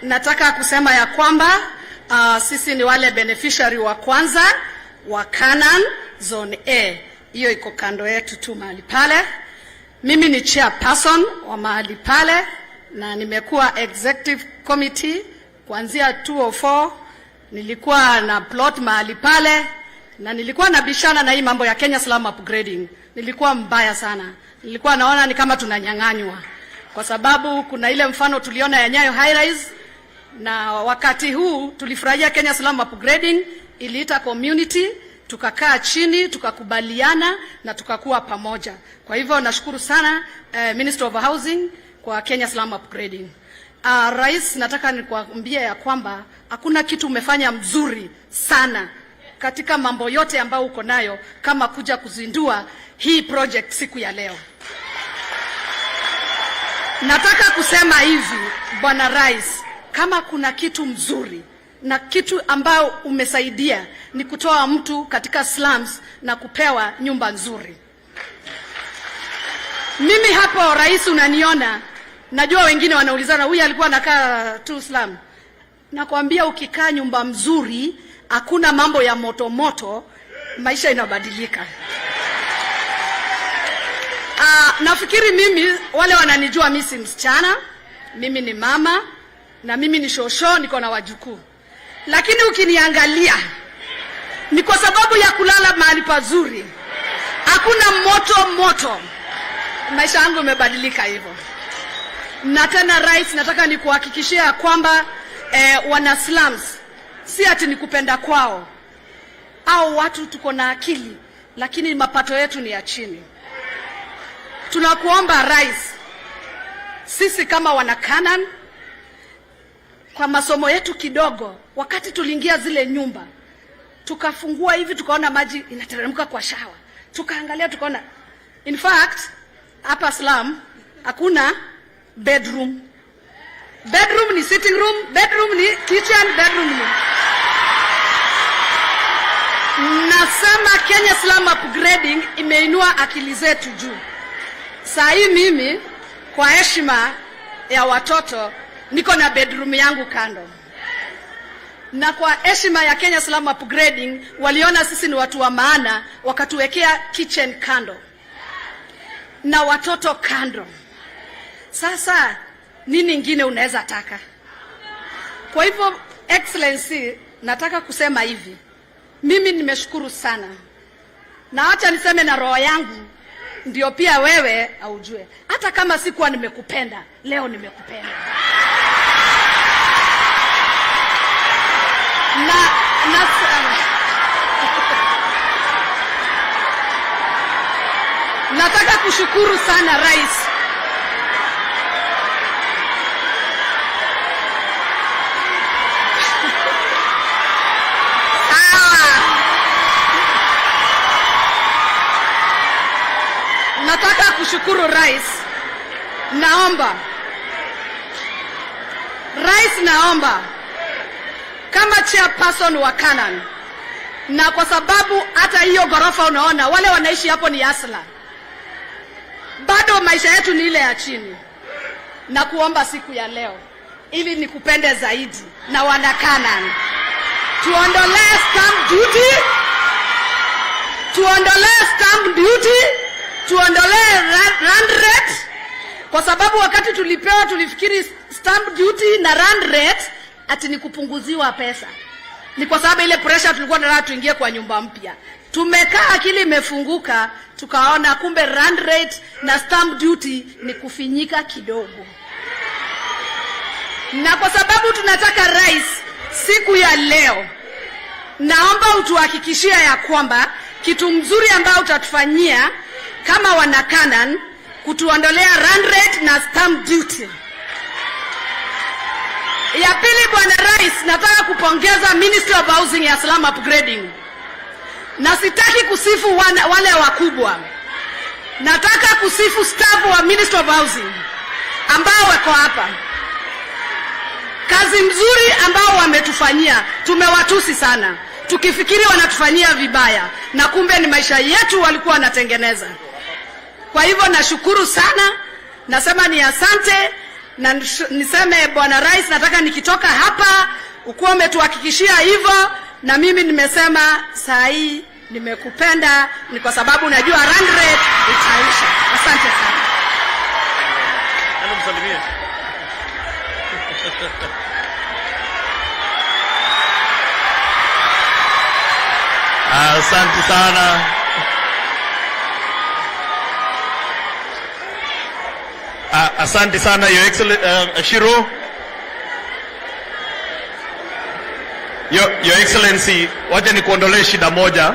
nataka kusema ya kwamba sisi ni wale beneficiary wa kwanza wa Canaan Zone A. Hiyo iko kando yetu tu mahali pale. Mimi ni chairperson wa mahali pale na nimekuwa executive committee kuanzia 2004. Nilikuwa na plot mahali pale na nilikuwa nabishana na hii mambo ya Kenya slum upgrading. Nilikuwa mbaya sana. Nilikuwa naona ni kama tunanyang'anywa. Kwa sababu kuna ile mfano tuliona ya Nyayo high rise, na wakati huu tulifurahia Kenya slum upgrading, iliita community, tukakaa chini, tukakubaliana na tukakuwa pamoja. Kwa hivyo nashukuru sana Minister of Housing kwa Kenya slum upgrading. Rais, nataka nikuambie ya kwamba hakuna kitu umefanya mzuri sana katika mambo yote ambayo uko nayo kama kuja kuzindua hii project siku ya leo. Nataka kusema hivi, Bwana Rais, kama kuna kitu mzuri na kitu ambao umesaidia ni kutoa mtu katika slums na kupewa nyumba nzuri. Mimi hapo rais unaniona, najua wengine wanaulizana huyu alikuwa anakaa tu slum. Nakwambia ukikaa nyumba mzuri, hakuna mambo ya moto moto, maisha inabadilika. Nafikiri mimi, wale wananijua mimi si msichana, mimi ni mama na mimi ni shosho, niko na wajukuu. Lakini ukiniangalia ni kwa sababu ya kulala mahali pazuri. Hakuna moto moto. Maisha yangu imebadilika hivyo. Na tena rais, nataka nikuhakikishia kwamba wana slums si ati ni kupenda kwao. Au watu tuko na akili, lakini mapato yetu ni ya chini. Tunakuomba rais, sisi kama wana Canaan, kwa masomo yetu kidogo, wakati tuliingia zile nyumba, tukafungua hivi tukaona maji inateremka kwa shawa. Tukaangalia tukaona, in fact, hapa slum hakuna bedroom. Bedroom ni sitting room, bedroom ni kitchen, bedroom ni... Nasema Kenya slum upgrading imeinua akili zetu juu. Saa hii mimi kwa heshima ya watoto niko na bedroom yangu kando. Na kwa heshima ya Kenya slum upgrading waliona sisi ni watu wa maana, wakatuwekea kitchen kando na watoto kando. Sasa nini ingine unaweza taka? Kwa hivyo excellency, nataka kusema hivi, mimi nimeshukuru sana, na acha niseme na roho yangu ndio pia wewe aujue, hata kama sikuwa nimekupenda, leo nimekupenda. Nataka kushukuru sana rais. Nataka kushukuru rais. Naomba kama chairperson wa Canaan, na kwa sababu hata hiyo gorofa unaona wale wanaishi hapo ni asla, bado maisha yetu ni ile ya chini, na kuomba siku ya leo ili nikupende zaidi na wana Canaan, tuondolee stamp duty, tuondolee rand rate, kwa sababu wakati tulipewa tulifikiri stamp duty na rand rate ati ni kupunguziwa pesa. Ni kwa sababu ile pressure tulikuwa tunataka tuingie kwa nyumba mpya. Tumekaa akili imefunguka, tukaona kumbe rand rate na stamp duty ni kufinyika kidogo. Na kwa sababu tunataka rais, siku ya leo naomba utuhakikishia ya kwamba kitu mzuri ambao utatufanyia kama wana Canaan, kutuondolea rand rate na stamp duty. Ya pili, bwana rais, nataka kupongeza Ministry of Housing ya slum upgrading. Na sitaki kusifu wale wakubwa. Nataka kusifu staff wa Ministry of Housing ambao wako hapa. Kazi mzuri ambao wametufanyia, tumewatusi sana, tukifikiri wanatufanyia vibaya, na kumbe ni maisha yetu walikuwa wanatengeneza. Kwa hivyo nashukuru sana, nasema ni asante, na niseme bwana rais, nataka nikitoka hapa ukuwa umetuhakikishia hivyo, na mimi nimesema saa hii nimekupenda, ni kwa sababu najua rand rate itaisha. Asante sana. Asante sana. Asante sana Your Excellency Shiro. Your Excellency, wacha nikuondolee shida moja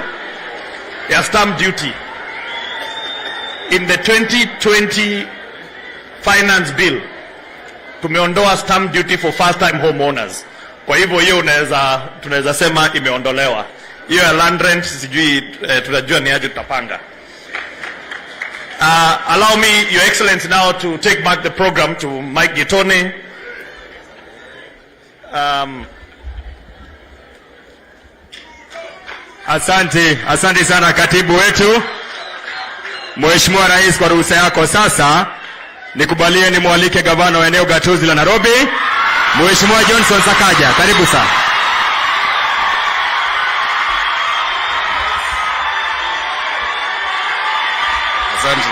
ya stamp duty. In the 2020 finance bill tumeondoa stamp duty for first time homeowners. Kwa hivyo hiyo tunaweza sema imeondolewa. Hiyo ya land rent sijui tunajua ni aje tutapanga. Allow me, Your Excellency, now to take back the program to Mike Gitone. Asante sana katibu wetu. Mheshimiwa Rais, kwa ruhusa yako sasa nikubalie ni mwalike gavana wa eneo gatuzi la Nairobi, Mheshimiwa Johnson Sakaja. Karibu sana. Asante.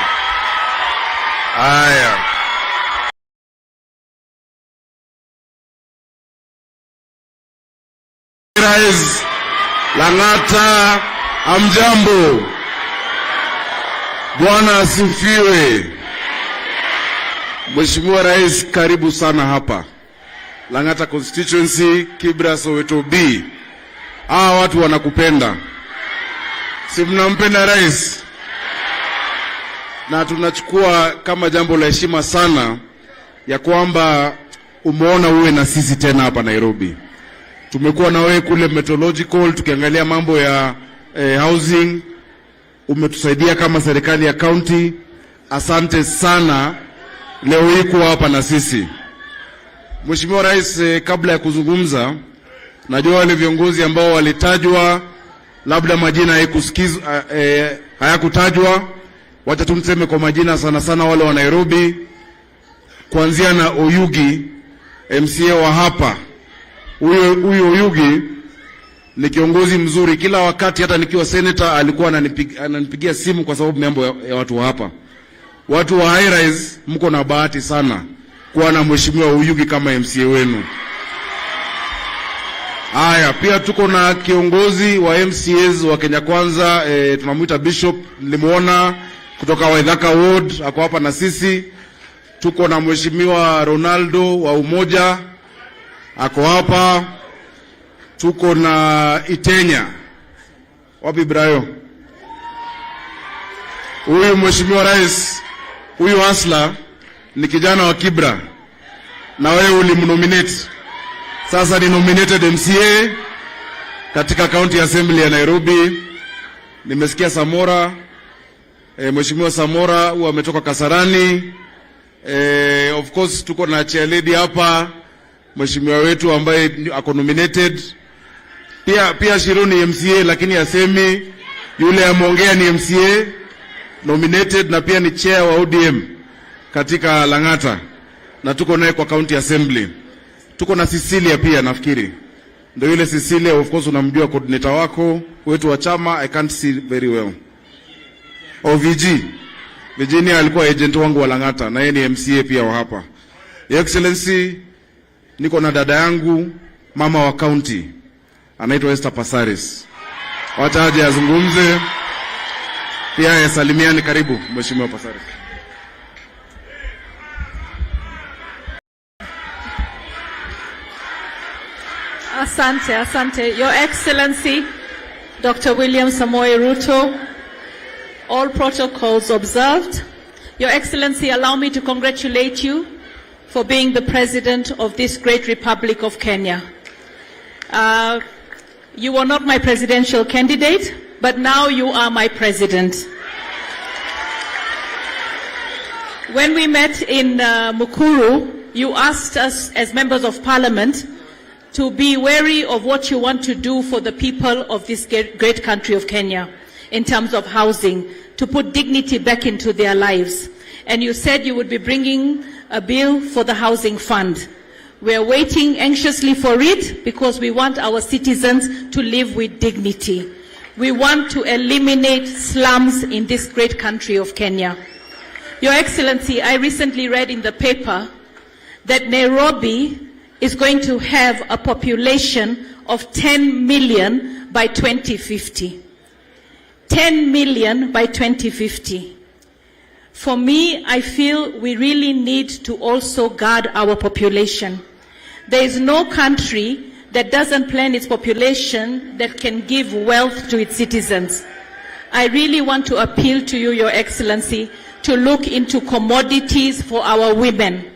Haya. Rais Lang'ata, amjambo. Bwana asifiwe. Mheshimiwa Rais, karibu sana hapa Lang'ata constituency, Kibra, Soweto B. Watu wanakupenda. Si mnampenda rais? Na tunachukua kama jambo la heshima sana ya kwamba umeona uwe na sisi tena hapa Nairobi. Tumekuwa na wewe kule meteorological tukiangalia mambo ya housing. Umetusaidia kama serikali ya county. Asante sana leo hii kuwa hapa na sisi. Mheshimiwa Rais, kabla ya kuzungumza, najua wale viongozi ambao walitajwa labda majina hayakutajwa. Wacha tumseme kwa majina sana sana wale wa Nairobi, kuanzia na Oyugi, MCA wa hapa. Huyo Oyugi ni kiongozi mzuri. Kila wakati hata nikiwa senator alikuwa ananipigia simu kwa sababu mambo ya watu wa hapa. Watu wa Raila'S mko na bahati sana kuwa na Mheshimiwa Oyugi kama MCA wenu. Haya, pia tuko na kiongozi wa MCAs wa Kenya Kwanza, tunamuita Bishop, nilimuona kutoka Waithaka Ward, ako hapa na sisi. Tuko na Mheshimiwa Ronaldo wa Umoja, ako hapa. Tuko na Itenya. Wapi Brayo? Huyu Mheshimiwa Rais, huyu Asla ni kijana wa Kibra, na wewe ulimnominate. Sasa ni nominated MCA katika County Assembly ya Nairobi. Nimesikia Samora, Mheshimiwa Samora huwa ametoka Kasarani. Of course tuko na chair lady hapa, Mheshimiwa wetu ambaye ako nominated. Pia Shironi MCA lakini asemi, yule ameongea ni MCA nominated, na pia ni chair wa ODM katika Lang'ata, na tuko naye kwa County Assembly. Tuko na Cecilia pia, nafikiri ndio yule Cecilia. Of course unamjua coordinator wako wetu wa chama. I can't see very well. Virginia alikuwa agent wangu wa Lang'ata, na yeye ni MCA pia wa hapa. Your Excellency, niko na dada yangu mama wa county anaitwa Esther Pasaris. Wacha aje azungumze pia yasalimiani. Karibu Mheshimiwa Pasaris. Asante. Your Excellency, Dr. William Samoei Ruto, all protocols observed. Your Excellency, allow me to congratulate you for being the President of this great Republic of Kenya. You were not my presidential candidate, but now you are my President. When we met in Mukuru, you asked us as members of Parliament to be wary of what you want to do for the people of this great country of Kenya in terms of housing, to put dignity back into their lives. And you said you would be bringing a bill for the housing fund. We are waiting anxiously for it because we want our citizens to live with dignity. We want to eliminate slums in this great country of Kenya. Your Excellency, I recently read in the paper that Nairobi is going to have a population of 10 million by 2050. 10 million by 2050. For me, I feel we really need to also guard our population. There is no country that doesn't plan its population that can give wealth to its citizens. I really want to appeal to you, Your Excellency, to look into commodities for our women,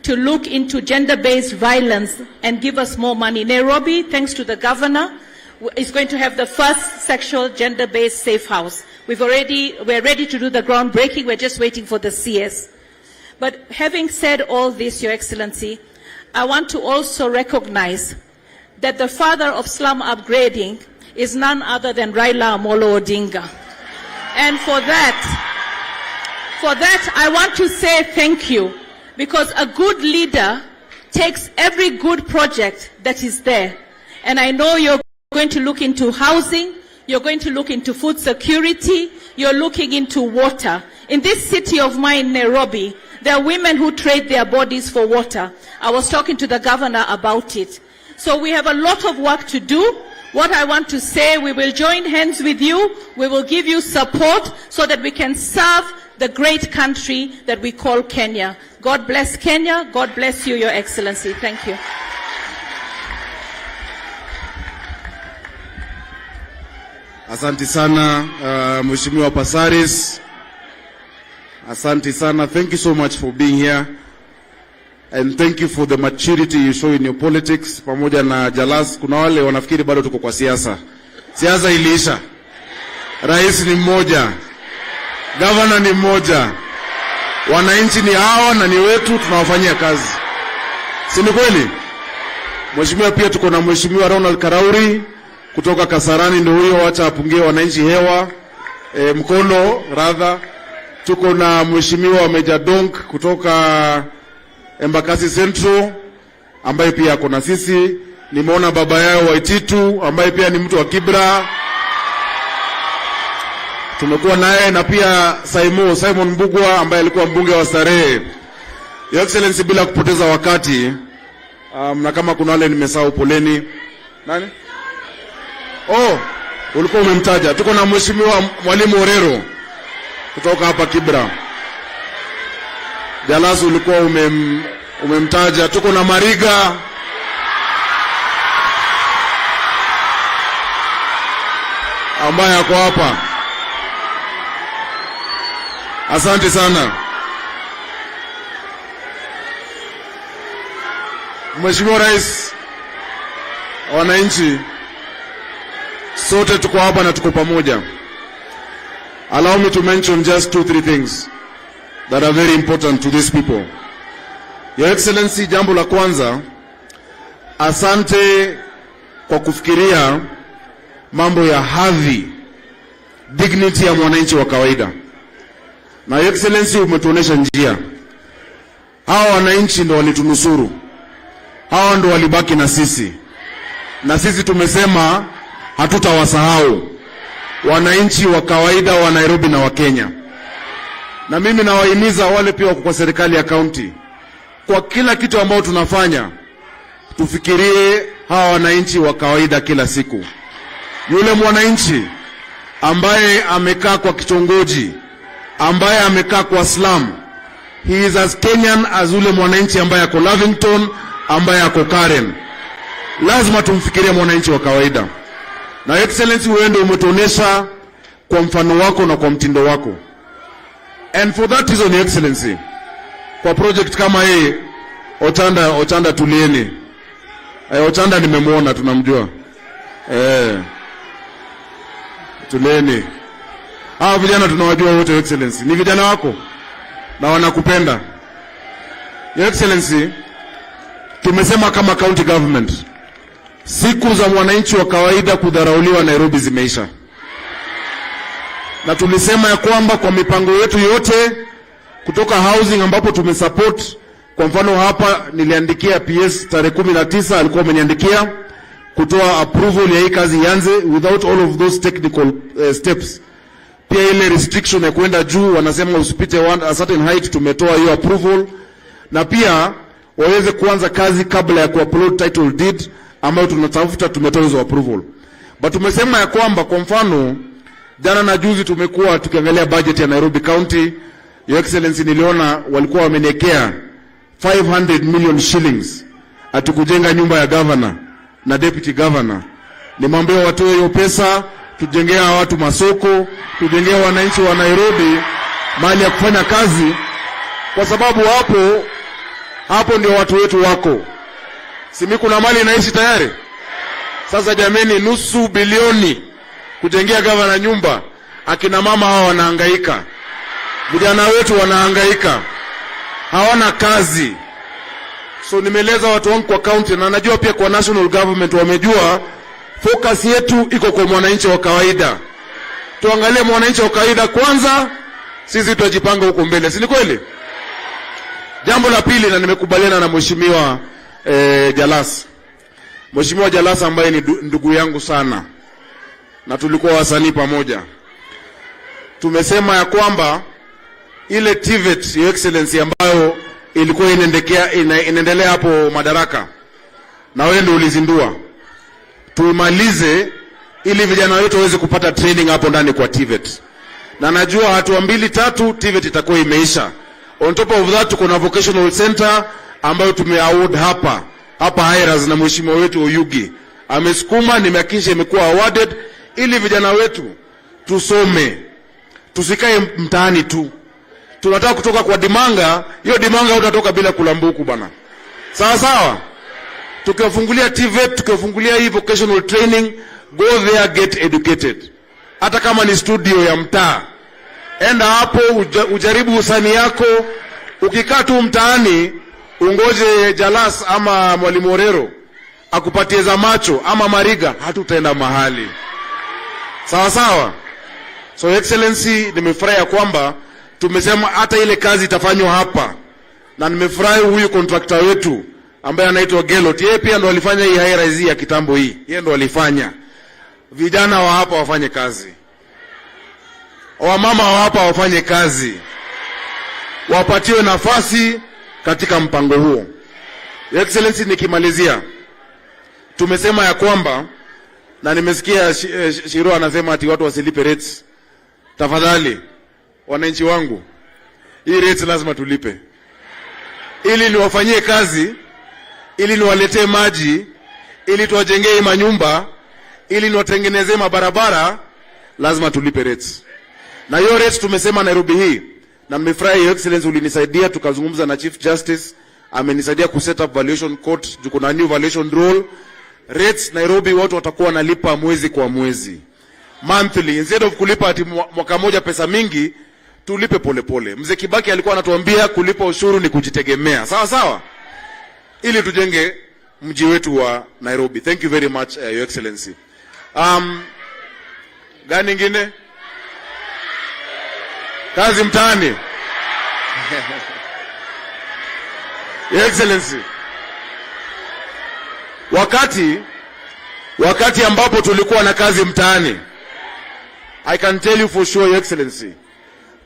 to look into gender-based violence and give us more money. Nairobi, thanks to the governor, is going to have the first sexual gender-based safe house. We're ready to do the groundbreaking. We're just waiting for the CS. But having said all this, Your Excellency, I want to also recognize that the father of slum upgrading is none other than Raila Amolo Odinga. And for that, I want to say thank you, because a good leader takes every good project that is there. And I know you're going to look into housing, you're going to look into food security, you're looking into water. In this city of mine, Nairobi, there are women who trade their bodies for water. I was talking to the governor about it. So we have a lot of work to do. What I want to say, we will join hands with you. We will give you support so that we can serve the great country that we call Kenya. God bless Kenya. God bless you, Your Excellency. Thank you. Asante sana, Mheshimiwa Pasaris. Asante sana. Thank you so much for being here. And thank you for the maturity you show in your politics. Pamoja na Jalas, kuna wale wanafikiri bado tuko kwa siasa. Siasa iliisha. Rais ni mmoja. Governor ni mmoja. Wananchi ni hawa na ni wetu, tunawafanyia kazi. Si ni kweli? Mheshimiwa, pia tuko na Mheshimiwa Ronald Karauri kutoka Kasarani, ndio huyo, acha apungie wananchi hewa mkono radha. Tuko na Mheshimiwa Meja Donk kutoka Embakasi Central ambaye pia ako na sisi. Nimeona baba yao Waititu ambaye pia ni mtu wa Kibra. Tumekuwa naye, na pia Simon Mbugwa ambaye alikuwa mbunge wa Starehe. Your Excellency, bila kupoteza wakati, na kama kuna wale nimesahau, poleni. Nani? Oh, ulikuwa umemtaja. Tuko na Mheshimiwa Mwalimu Orero kutoka hapa Kibra. Jalas ulikuwa umemtaja. Tuko na Mariga. ambaye ako hapa. Asante sana. Mheshimiwa Rais, wananchi, sote tuko hapa na tuko pamoja. Allow me to mention just 2-3 things that are very important to these people. Your Excellency, jambo la kwanza, asante kwa kufikiria mambo ya hadhi, dignity ya mwananchi wa kawaida. Na Your Excellency, umetuonesha njia. Hawa wananchi ndo walitunusuru. Hawa ndo walibaki na sisi. Na sisi tumesema hatutawasahau wananchi wa kawaida wa Nairobi na wa Kenya. Na mimi nawahimiza wale pia kwa serikali ya county, kwa kila kitu ambao tunafanya, tufikirie hawa wananchi wa kawaida kila siku. Yule mwananchi ambaye amekaa kwa kitongoji, ambaye amekaa kwa slum, he is as Kenyan as yule mwananchi ambaye ako Lavington, ambaye ako Karen. Lazima tumfikirie mwananchi wa kawaida. Na Excellency, wewe ndio umetuonesha kwa mfano wako na kwa mtindo wako. And for that reason, Your Excellency, kwa project kama hii, Ochanda tulieni. Ochanda nimemuona, tunamjua. Tulieni. Hawa vijana tunawajua wote, Your Excellency. Ni vijana wako na wanakupenda. Your Excellency, tumesema kama county government, siku za mwananchi wa kawaida kudharauliwa Nairobi zimeisha. Na tulisema ya kwamba kwa mipango yetu yote, kutoka housing ambapo tumesupport, kwa mfano hapa niliandikia PS tarehe 19, alikuwa ameniandikia kutoa approval ya hii kazi ianze without all of those technical steps. Pia ile restriction ya kwenda juu, wanasema usipite a certain height, tumetoa hiyo approval. Na pia waweze kuanza kazi kabla ya kuupload title deed ambayo tunatafuta, tumetoa hizo approval. But tumesema ya kwamba kwa mfano jana na juzi tumekuwa tukiangalia budget ya Nairobi County. Your Excellency, niliona walikuwa wameniwekea 500 million shillings atukujenga nyumba ya governor na deputy governor. Nimwambia watoe hiyo pesa, tujengea watu masoko, tujengea wananchi wa Nairobi mahali ya kufanya kazi, kwa sababu hapo ndio watu wetu wako. Simi kuna mali inaishi tayari. Sasa jameni, nusu bilioni kujengea governor nyumba, akina mama hawa wanahangaika. Vijana wetu wanahangaika, hawana kazi. So nimeeleza watu wangu kwa county, na najua pia kwa national government wamejua Focus yetu iko kwa mwananchi wa kawaida. Tuangalie mwananchi wa kawaida kwanza, sisi tutajipanga huko mbele. Si ni kweli? Jambo la pili, na nimekubaliana na Mheshimiwa Jalas. Mheshimiwa Jalas ambaye ni ndugu yangu sana, na tulikuwa wasanii pamoja. Tumesema ya kwamba ile TVET, Your Excellency, ambayo ilikuwa inaendelea hapo Madaraka, na wewe ndio ulizindua, tuimalize ili vijana wetu waweze kupata training hapo ndani kwa TVET. Na najua hatua 2-3 TVET itakuwa imeisha. On top of that, tuko na Vocational Center ambayo tumeaward hapa Raila'S, na mheshimiwa wetu Oyugi amesukuma, nimehakikisha imekuwa awarded ili vijana wetu tusome, tusikae mtaani tu. Tunataka kutoka kwa dimanga, hiyo dimanga utatoka bila kulambuku bana. Sawa sawa? Tukiwafungulia TVET, tukiwafungulia hii vocational training, go there, get educated. Hata kama ni studio ya mtaa, enda hapo ujaribu usani yako. Ukikaa tu mtaani ungoje Jalas ama Mwalimu Orero akupatie za macho ama Mariga, hatutaenda mahali. Sawa sawa? So Excellency, nimefurahi kwamba tumesema hata ile kazi itafanywa hapa, na nimefurahi huyu contractor wetu ambaye anaitwa Gelot, yeye pia ndo alifanya hii Raila'S ya kitambo hii, yeye ndo alifanya. Vijana wa hapa wafanye kazi, wamama wa hapa wafanye kazi, wapatiwe nafasi katika mpango huo. Excellency, nikimalizia, tumesema ya kwamba, na nimesikia Shiro anasema ati watu wasilipe rates. Tafadhali wananchi wangu, hii rates lazima tulipe, ili niwafanyie kazi, ili niwaletee maji, ili tuwajengee manyumba, ili niwatengenezee mabarabara. Lazima tulipe rates. Na hiyo rates tumesema Nairobi hii, na nimefurahi Your Excellency ulinisaidia, tukazungumza na Chief Justice, amenisaidia ku set up valuation court, tuko na new valuation rule. Rates Nairobi watu watakuwa wanalipa mwezi kwa mwezi, monthly, instead of kulipa ati mwaka moja pesa mingi, tulipe polepole. Mzee Kibaki alikuwa anatuambia kulipa ushuru ni kujitegemea. Sawa sawa? Ili tujenge mji wetu wa Nairobi. Thank you very much, Your Excellency. Gani ingine? Kazi mtaani. Your Excellency, wakati ambapo tulikuwa na kazi mtaani, I can tell you for sure, Your Excellency,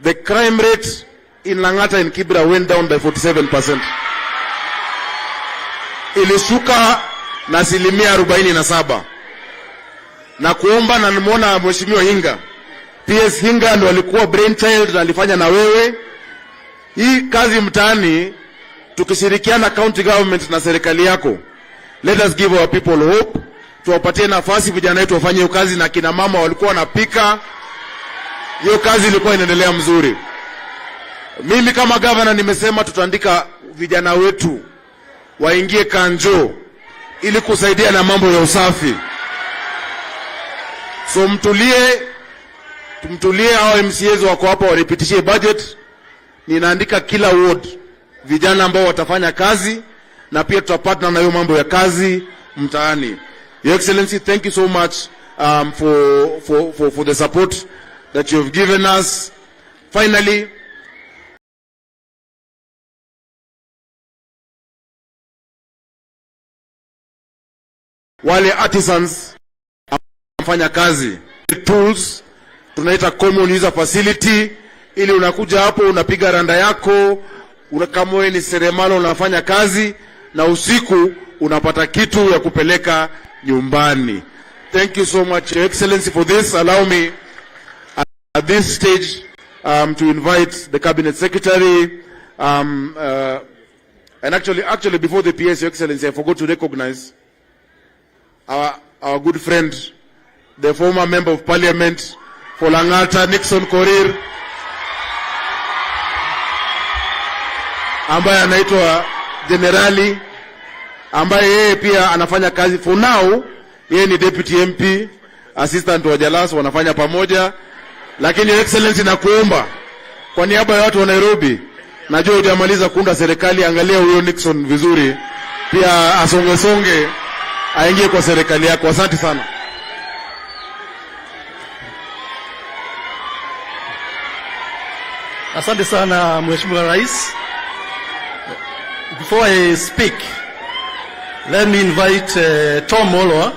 the crime rate in Lang'ata and Kibra went down by 47%. Ilishuka na 47%. Na kuomba, na nimeona Mheshimiwa Hinga, PS Hinga ndo alikuwa brainchild na alifanya na wewe hii kazi mtaani, tukishirikiana county government na serikali yako. Let us give our people hope. Tuwapatie nafasi vijana wetu wafanye hiyo kazi, na kina mama walikuwa wanapika. Hiyo kazi ilikuwa inaendelea mzuri. Mimi kama governor nimesema tutaandika vijana wetu waingie kanjo ili kusaidia na mambo ya usafi. So tumtulie hao MCAs wako hapa waripitishie budget. Ninaandika kila ward vijana ambao watafanya kazi, na pia tutapatana na hiyo mambo ya kazi mtaani. Your Excellency, thank you so much for the support that you have given us. Finally, wale artisans wafanya kazi, tools tunaita common user facility, ili unakuja hapo unapiga randa yako, kama wewe ni seremala unafanya kazi, na usiku unapata kitu ya kupeleka nyumbani. Thank you so much, Your Excellency, for this. Allow me at this stage to invite the Cabinet Secretary, and actually before the PS, Your Excellency, I forgot to recognize our good friend, the former Member of Parliament for Lang'ata, Nixon Korir, ambaye anaitwa Generali, ambaye yeye pia anafanya kazi for now. Yeye ni Deputy MP, Assistant wa Jalas, wanafanya pamoja. Lakini Your Excellency, nakuomba kwa niaba ya watu wa Nairobi, najua hujamaliza kuunda serikali, angalia huyo Nixon vizuri, pia asonge aingie kwa serikali yako. Asante sana. Asante sana Mheshimiwa Rais. Before I speak, let me invite Tom Molwa,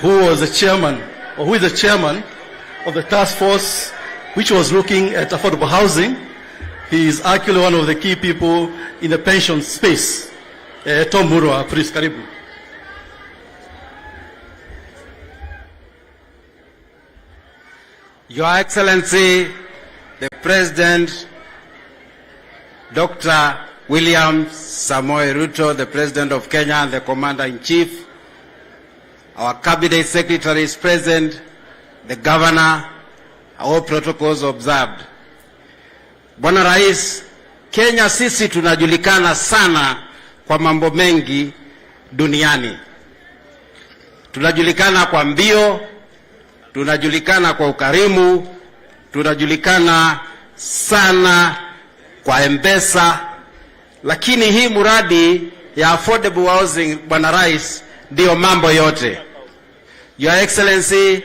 who was the chairman, or who is the chairman of the task force which was looking at affordable housing. He is actually one of the key people in the pension space. Tom Molwa, please, karibu. Your Excellency, the President, Dr. William Samoei Ruto, the President of Kenya and the Commander-in-Chief, our Cabinet Secretary is present, the Governor, all protocols observed. Bwana Rais, Kenya sisi tunajulikana sana kwa mambo mengi duniani. Tunajulikana kwa mbio, tunajulikana kwa ukarimu, tunajulikana sana kwa M-Pesa, lakini hii muradi ya affordable housing, Bwana Rais, ndio mambo yote. Your Excellency,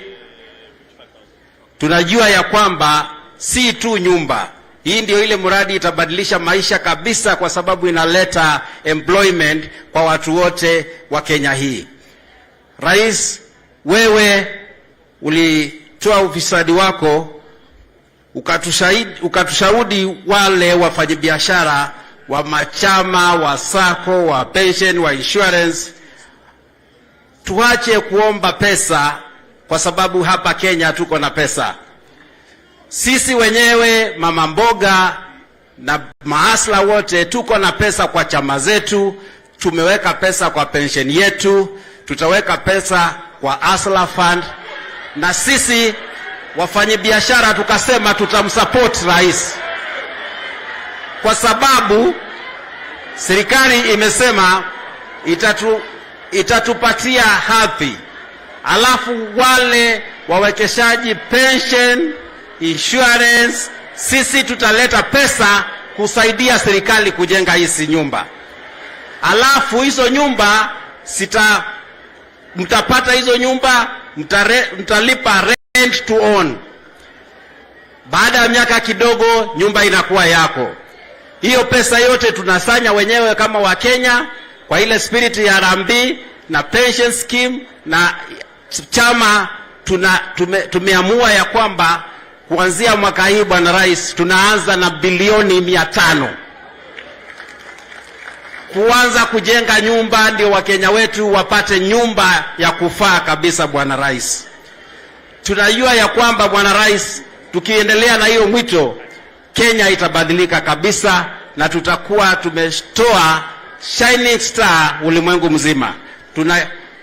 tunajua ya kwamba si tu nyumba. Hii ndio ile muradi itabadilisha maisha kabisa, kwa sababu inaleta employment kwa watu wote wa Kenya hii. Rais, wewe ulitoa ufisadi wako, ukatushaudi wale wafanyabiashara wa machama, wa sako, wa pension, wa insurance, tuache kuomba pesa, kwa sababu hapa Kenya tuko na pesa. Sisi wenyewe mama mboga na maasla wote tuko na pesa kwa chama zetu, tumeweka pesa kwa pension yetu, tutaweka pesa kwa asla fund, na sisi wafanyabiashara tukasema tutamsupport rais, kwa sababu serikali imesema itatupatia hadhi, alafu wale wawekeshaji pension, insurance, sisi tutaleta pesa kusaidia serikali kujenga hizi nyumba. Alafu hizo nyumba mtapata hizo nyumba, mtalipa rent to own. Baada ya miaka kidogo nyumba inakuwa yako. Hiyo pesa yote tunasanya wenyewe kama wa Kenya kwa ile spirit ya Rambi na pension scheme, na chama tumeamua ya kwamba kuanzia mwaka hii, Bwana Rais, tunaanza na bilioni 500 kuanza kujenga nyumba, ndio Wakenya wetu wapate nyumba ya kufaa kabisa. Bwana Rais, tunajua ya kwamba Bwana Rais, tukiendelea na hiyo mwito, Kenya itabadilika kabisa na tutakuwa tumetoa shining star ulimwengu mzima.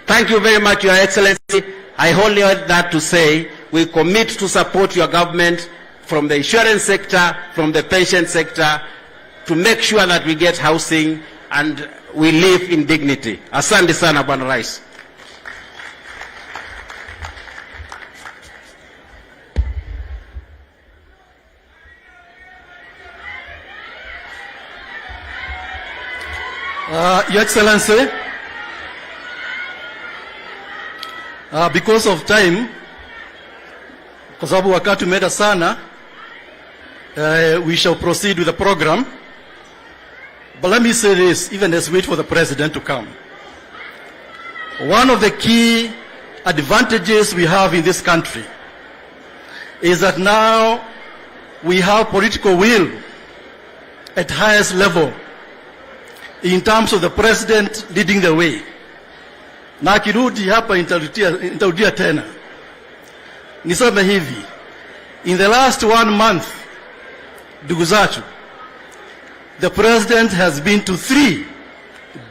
Thank you very much, Your Excellency. I only have that to say, we commit to support your government from the insurance sector, from the pension sector, to make sure that we get housing and we live in dignity. Asante sana, Bwana Rais. Your Excellency, because of time, kwa sababu wakati umeenda sana, we shall proceed with the program. But let me say this, even as we wait for the President to come. One of the key advantages we have in this country is that now we have political will at highest level in terms of the President leading the way. Na akirudi hapa nitarudia tena. Niseme hivi, in the last 1 month, ndugu zetu, the President has been to 3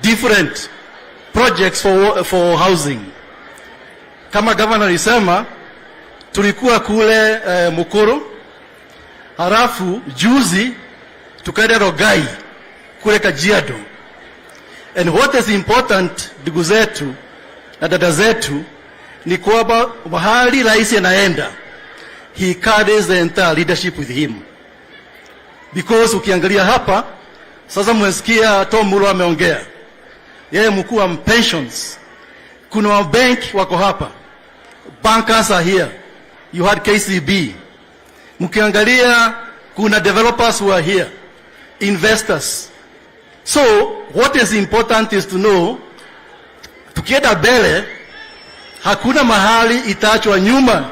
different projects for housing. Kama Governor alisema, tulikuwa kule Mukuru, halafu juzi tukaenda Rogai kule Kajiado. And what is important, ndugu zetu na dada zetu, ni kwamba mahali rais anaenda, he carries the entire leadership with him. Because ukiangalia hapa, sasa mwesikia Tom Molwa ameongea, yeye mkuu wa pensions, kuna wa bank wako hapa, bankers are here, you had KCB. Mkiangalia kuna developers who are here, investors. So what is important is to know, tukienda mbele hakuna mahali itaachwa nyuma.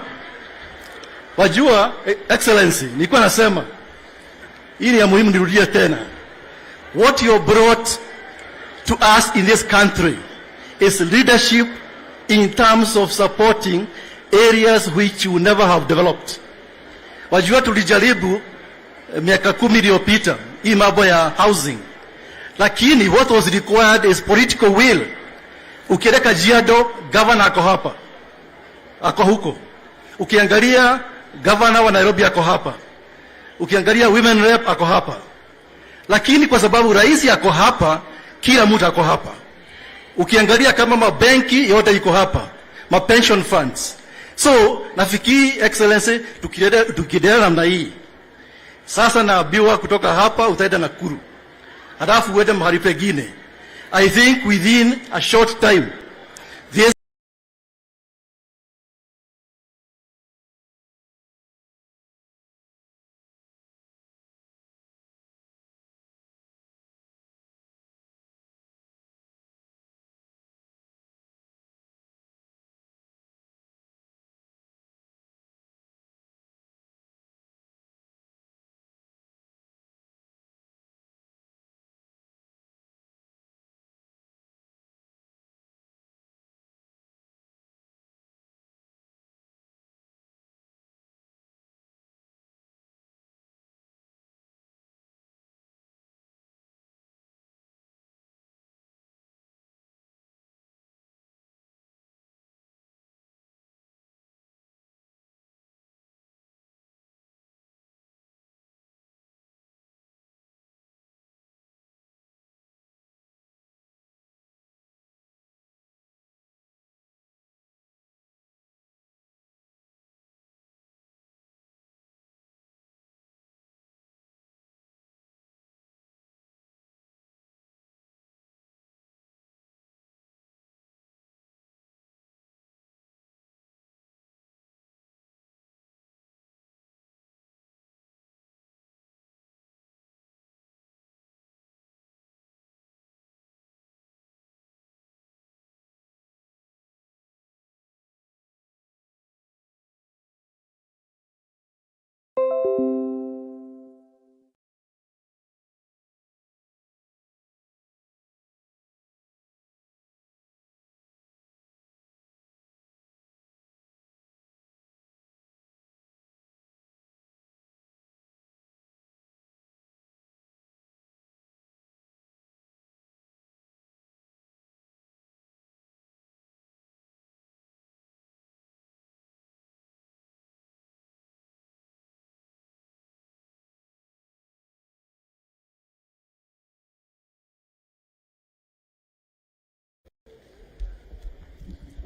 Wajua, Excellency, nilikuwa nasema hii ni ya muhimu, nirudie tena. What you brought to us in this country is leadership in terms of supporting areas which you never have developed. Wajua, tulijaribu miaka 10 iliyopita hii mambo ya housing, lakini what was required is political will. Ukienda Kajiado, governor ako hapa, ako huko. Ukiangalia governor wa Nairobi ako hapa, ukiangalia women rep ako hapa. Lakini kwa sababu rais ako hapa, kila mtu ako hapa. Ukiangalia kama mabenki yote iko hapa, ma pension funds. So nafikiri Excellency, tukiendelea namna hii, sasa naambiwa kutoka hapa utaenda Nakuru, halafu uende mahali pengine. I think within a short time this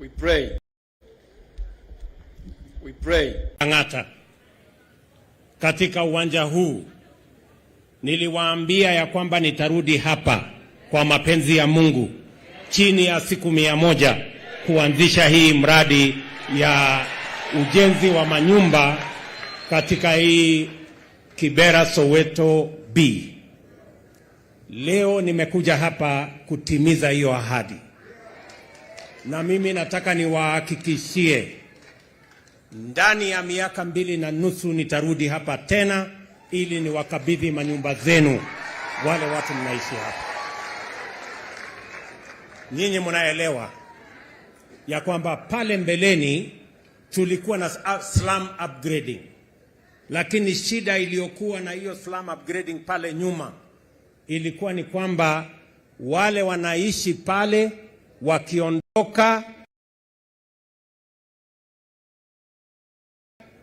We pray. We pray. Lang'ata, katika uwanja huu niliwaambia ya kwamba nitarudi hapa kwa mapenzi ya Mungu chini ya siku 100 kuanzisha hii mradi ya ujenzi wa manyumba katika hii Kibera Soweto B. Leo nimekuja hapa kutimiza hiyo ahadi. Na mimi nataka niwahakikishie ndani ya miaka 2.5 nitarudi hapa tena ili niwakabidhi manyumba zenu wale watu mnaishi hapa. Nyinyi mnaelewa ya kwamba pale mbeleni tulikuwa na slum upgrading, lakini shida iliyokuwa na hiyo slum upgrading pale nyuma ilikuwa ni kwamba wale wanaishi pale wakiondoka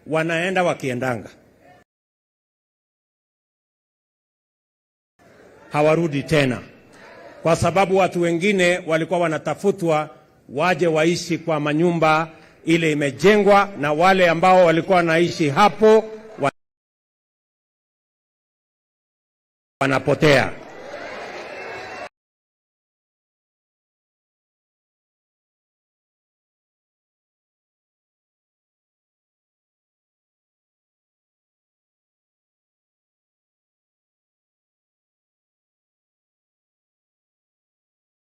wanaenda wakiendanga, hawarudi tena, kwa sababu watu wengine walikuwa wanatafutwa waje waishi kwa manyumba ile imejengwa, na wale ambao walikuwa wanaishi hapo wanapotea.